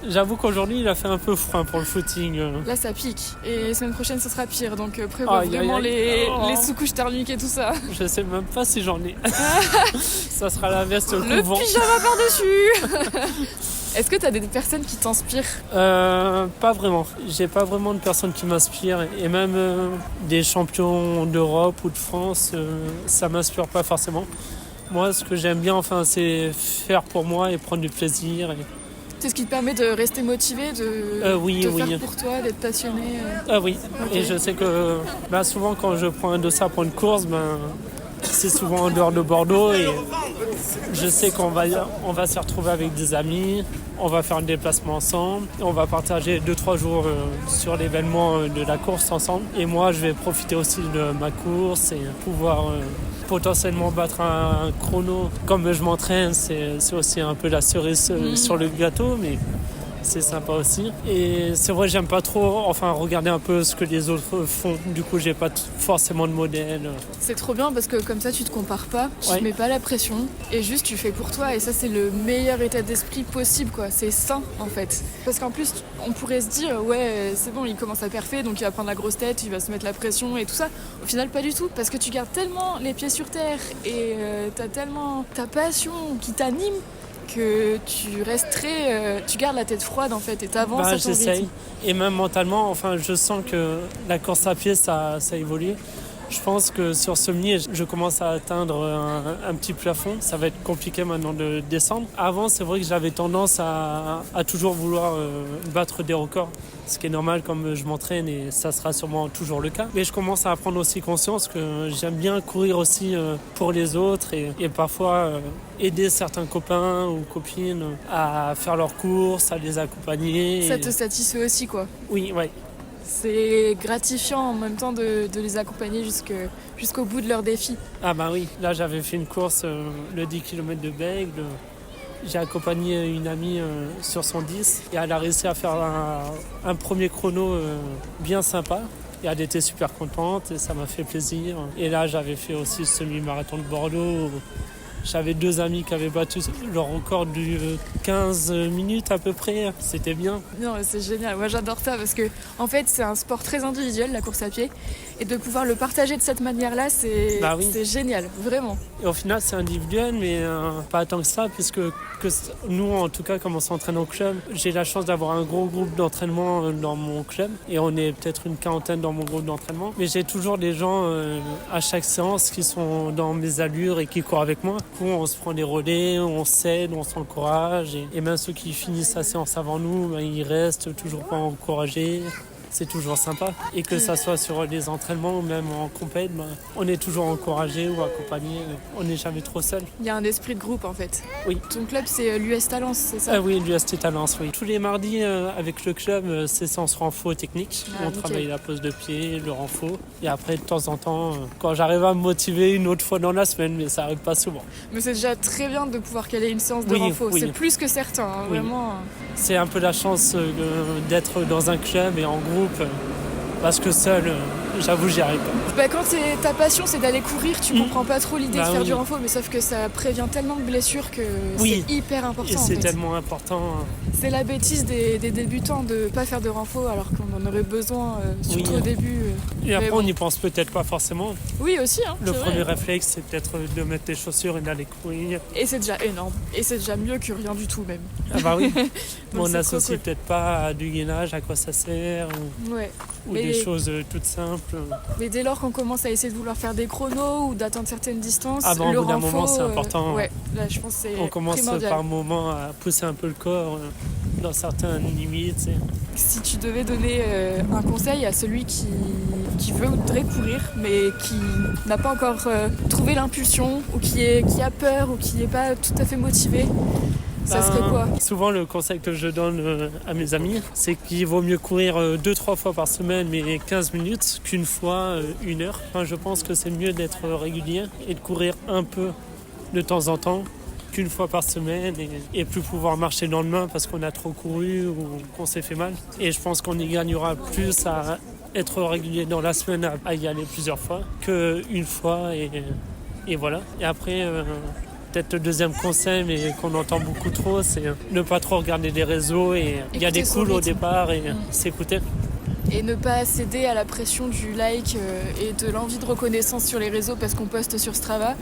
J'avoue qu'aujourd'hui, il a fait un peu froid pour le footing. Là ça pique et la semaine prochaine ce sera pire donc prévois Aïe, aïe, vraiment aïe. les Oh. sous-couches thermiques et tout ça. Je sais même pas si j'en ai. Ça sera la veste Le couvent. pyjama par-dessus. Est-ce que t'as des personnes qui t'inspirent? Pas vraiment. J'ai pas vraiment de personnes qui m'inspirent. Et même des champions d'Europe ou de France, ça m'inspire pas forcément. Moi, ce que j'aime bien, c'est faire pour moi et prendre du plaisir. C'est ce qui te permet de rester motivé, de Oui, te oui. faire pour toi, d'être passionné. Ah oui. Ok. Et je sais que souvent, quand je prends un dossard pour une course, c'est souvent en dehors de Bordeaux et je sais qu'on va s'y retrouver avec des amis, on va faire un déplacement ensemble, et on va partager 2-3 jours sur l'événement de la course ensemble. Et moi, je vais profiter aussi de ma course et pouvoir potentiellement battre un chrono. Comme je m'entraîne, c'est aussi un peu la cerise sur le gâteau, mais c'est sympa aussi. Et c'est vrai, j'aime pas trop regarder un peu ce que les autres font. Du coup, j'ai pas forcément de modèle. C'est trop bien parce que comme ça tu te compares pas, tu Ouais. te mets pas la pression et juste tu fais pour toi et ça c'est le meilleur état d'esprit possible quoi, c'est sain en fait. Parce qu'en plus on pourrait se dire ouais c'est bon il commence à perfer donc il va prendre la grosse tête, il va se mettre la pression et tout ça. Au final pas du tout parce que tu gardes tellement les pieds sur terre et t'as tellement ta passion qui t'anime que tu restes tu gardes la tête froide en fait et t'avances à ton J'essaye. rythme. Et même mentalement, je sens que la course à pied, ça évolue. Je pense que sur Sommier, je commence à atteindre un petit plafond. Ça va être compliqué maintenant de descendre. Avant, c'est vrai que j'avais tendance à toujours vouloir battre des records. Ce qui est normal comme je m'entraîne et ça sera sûrement toujours le cas. Mais je commence à prendre aussi conscience que j'aime bien courir aussi pour les autres et parfois aider certains copains ou copines à faire leurs courses, à les accompagner. Ça te satisfait aussi quoi. Oui, ouais. C'est gratifiant en même temps de les accompagner jusqu'au bout de leur défi. Ah oui, là j'avais fait une course, le 10 km de Bègle. J'ai accompagné une amie sur son 10 et elle a réussi à faire un premier chrono bien sympa. Et elle était super contente et ça m'a fait plaisir. Et là j'avais fait aussi le semi-marathon de Bordeaux. J'avais 2 amis qui avaient battu leur record du 15 minutes à peu près. C'était bien. Non, mais c'est génial. Moi, j'adore ça parce que, en fait, c'est un sport très individuel, la course à pied. Et de pouvoir le partager de cette manière-là, c'est génial, vraiment. Et au final, c'est individuel, mais pas tant que ça, puisque nous, en tout cas, comme on s'entraîne au club, j'ai la chance d'avoir un gros groupe d'entraînement dans mon club. Et on est peut-être une quarantaine dans mon groupe d'entraînement. Mais j'ai toujours des gens à chaque séance qui sont dans mes allures et qui courent avec moi. Du coup, on se prend des relais, on s'aide, on s'encourage. Et même ceux qui finissent la séance avant nous, ils restent toujours pas encouragés. c'est toujours sympa. Et que ça soit sur les entraînements ou même en compète, on est toujours encouragé ou accompagné. On n'est jamais trop seul. Il y a un esprit de groupe en fait. Oui. Ton club c'est l'US Talence, c'est ça? Ah oui, l'UST Talence, oui. Tous les mardis avec le club, c'est séance renfo technique. On nickel. travaille la pose de pied, le renfo. Et après, de temps en temps, quand j'arrive à me motiver une autre fois dans la semaine, mais ça arrive pas souvent. Mais c'est déjà très bien de pouvoir caler une séance de Oui, renfo. oui. C'est plus que certain, hein, Oui. vraiment. C'est un peu la chance d'être dans un club et en groupe. Parce que seul, j'avoue, j'y arrive pas. Bah, quand ta passion c'est d'aller courir, tu comprends pas trop l'idée Bah de faire oui. du renfo, mais sauf que ça prévient tellement de blessures que Oui. c'est hyper important. Et en c'est fait. tellement important. C'est la bêtise des débutants de pas faire de renfo alors qu'on en aurait besoin, surtout Oui. au début. Et après, Mais bon. on n'y pense peut-être pas forcément. Oui aussi, hein, Le c'est premier vrai. réflexe, c'est peut-être de mettre tes chaussures et d'aller courir. Et c'est déjà énorme. Et c'est déjà mieux que rien du tout même. Ah bah oui. Donc On c'est trop n'associe cool. peut-être pas à du gainage, à quoi ça sert, Ouais. ou Mais- des choses toutes simples. Mais dès lors qu'on commence à essayer de vouloir faire des chronos ou d'atteindre certaines distances, Ah bah, au le bout d'un renfo, moment, c'est important. Ouais, là je pense que c'est On commence primordial. par moment à pousser un peu le corps dans certaines limites. Si tu devais donner un conseil à celui qui voudrait courir mais qui n'a pas encore trouvé l'impulsion ou qui a peur ou qui n'est pas tout à fait motivé, ça serait quoi? Souvent, le conseil que je donne à mes amis, c'est qu'il vaut mieux courir 2-3 fois par semaine, mais 15 minutes, qu'une fois 1 heure. Enfin, je pense que c'est mieux d'être régulier et de courir un peu de temps en temps qu'une fois par semaine et plus pouvoir marcher dans le main parce qu'on a trop couru ou qu'on s'est fait mal. Et je pense qu'on y gagnera plus à être régulier dans la semaine, à y aller plusieurs fois, qu'une fois et voilà. Et après, peut-être le deuxième conseil, mais qu'on entend beaucoup trop, c'est ne pas trop regarder les réseaux et y aller Écouter son cool au rythme. départ et s'écouter. Et ne pas céder à la pression du like et de l'envie de reconnaissance sur les réseaux parce qu'on poste sur Strava.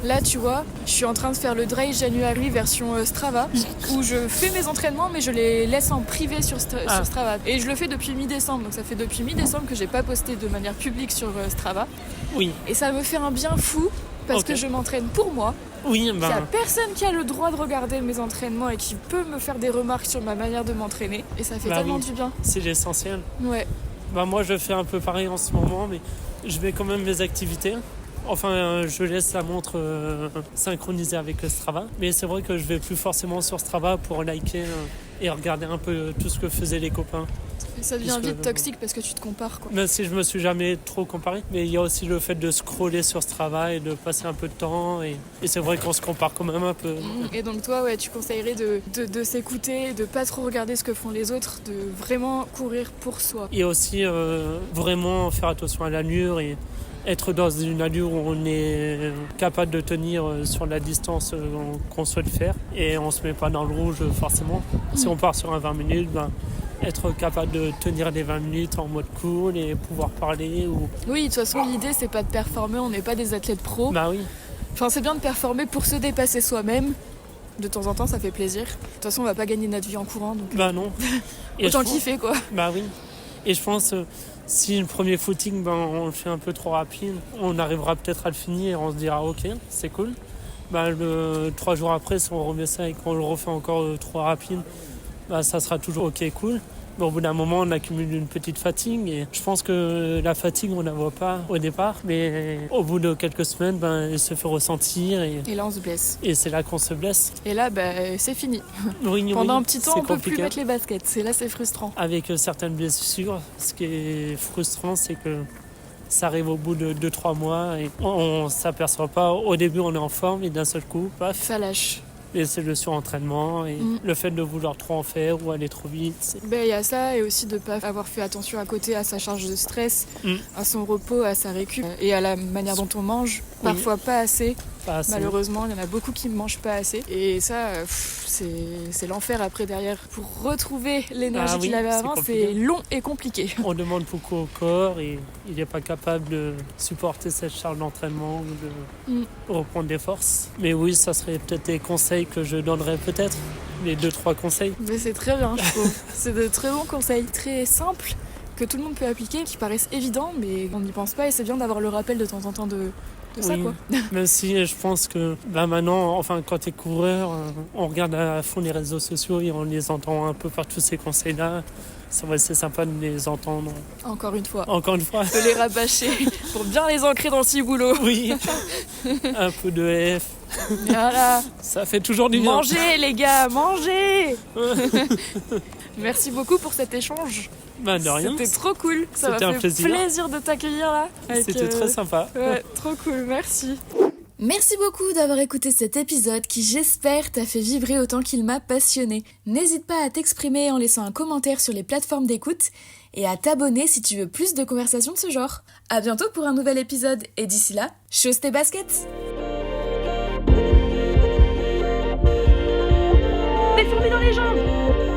Là, tu vois, je suis en train de faire le Dry January version Strava, où je fais mes entraînements, mais je les laisse en privé sur Strava. Et je le fais depuis mi-décembre, donc ça fait depuis mi-décembre que j'ai pas posté de manière publique sur Strava. Oui, Et ça me fait un bien fou, parce Ok. que je m'entraîne pour moi. oui, Il n'y a personne qui a le droit de regarder mes entraînements et qui peut me faire des remarques sur ma manière de m'entraîner. Et ça fait Bah tellement oui. du bien. c'est l'essentiel. Ouais. Moi, je fais un peu pareil en ce moment, mais je mets quand même mes activités. Enfin, je laisse la montre synchronisée avec le Strava. Mais c'est vrai que je vais plus forcément sur Strava pour liker et regarder un peu tout ce que faisaient les copains. Et ça devient Parce que- vite toxique parce que tu te compares, quoi. Même si je me suis jamais trop comparé. Mais il y a aussi le fait de scroller sur Strava et de passer un peu de temps. Et c'est vrai qu'on se compare quand même un peu. Et donc toi, ouais, tu conseillerais de s'écouter, de pas trop regarder ce que font les autres, de vraiment courir pour soi. Et aussi vraiment faire attention à l'allure et être dans une allure où on est capable de tenir sur la distance qu'on souhaite faire et on se met pas dans le rouge forcément. Si on part sur un 20 minutes, être capable de tenir les 20 minutes en mode cool et pouvoir parler ou... Oui, de toute façon, l'idée, c'est pas de performer, on n'est pas des athlètes pros. Bah oui, Enfin, c'est bien de performer pour se dépasser soi-même. De temps en temps, ça fait plaisir. De toute façon, on va pas gagner notre vie en courant, donc bah non. Et autant je pense- kiffer, quoi. Bah oui. Et je pense si le premier footing on le fait un peu trop rapide, on arrivera peut-être à le finir et on se dira ok, c'est cool. 3 jours après, si on remet ça et qu'on le refait encore trop rapide, ça sera toujours ok, cool. Mais au bout d'un moment, on accumule une petite fatigue et je pense que la fatigue, on ne la voit pas au départ, mais au bout de quelques semaines, elle se fait ressentir et Et là, on se blesse. c'est là qu'on se blesse. Et là, c'est fini. Oui, Pendant oui, un petit temps, c'est on peut plus compliqué. mettre les baskets. C'est là, c'est frustrant. Avec certaines blessures, ce qui est frustrant, c'est que ça arrive au bout de 2-3 mois et on ne s'aperçoit pas. Au début, on est en forme et d'un seul coup, paf, Ça lâche. et c'est le surentraînement et le fait de vouloir trop en faire ou aller trop vite. Il y a ça et aussi de pas avoir fait attention à côté à sa charge de stress, à son repos, à sa récup et à la manière dont on mange. Parfois pas assez. Pas assez. Malheureusement, il y en a beaucoup qui ne mangent pas assez. Et ça, c'est l'enfer après derrière. Pour retrouver l'énergie Ah oui, qu'il avait c'est avant, compliqué. c'est long et compliqué. On demande beaucoup au corps et il n'est pas capable de supporter cette charge d'entraînement ou de reprendre des forces. Mais oui, ça serait peut-être des conseils que je donnerais peut-être, les 2-3 conseils. Mais c'est très bien, je trouve. C'est de très bons conseils, très simples, que tout le monde peut appliquer, qui paraissent évidents, mais on n'y pense pas. Et c'est bien d'avoir le rappel de temps en temps de de ça, quoi. Même si je pense que maintenant, quand t'es coureur, on regarde à fond les réseaux sociaux et on les entend un peu par tous ces conseils-là. C'est vrai, c'est sympa de les entendre. Encore une fois. Encore une fois. De les rabâcher pour bien les ancrer dans le ciboulot. Oui. Un peu de F. Voilà. Ça fait toujours du bien. Mangez, les gars, mangez. Merci beaucoup pour cet échange. De rien. C'était trop cool. Ça m'a C'était un fait plaisir. de t'accueillir là. C'était très sympa. Ouais, trop cool, merci. Merci beaucoup d'avoir écouté cet épisode qui, j'espère, t'a fait vibrer autant qu'il m'a passionné. N'hésite pas à t'exprimer en laissant un commentaire sur les plateformes d'écoute et à t'abonner si tu veux plus de conversations de ce genre. À bientôt pour un nouvel épisode et d'ici là, chausse tes baskets. Des fourmis dans les jambes.